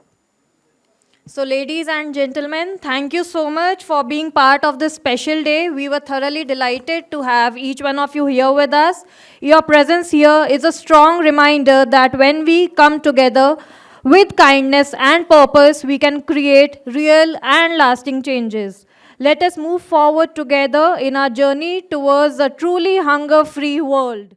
So, ladies and gentlemen, thank you so much for being part of this special day. We were thoroughly delighted to have each one of you here with us. Your presence here is a strong reminder that when we come together with kindness and purpose, we can create real and lasting changes. Let us move forward together in our journey towards a truly hunger-free world.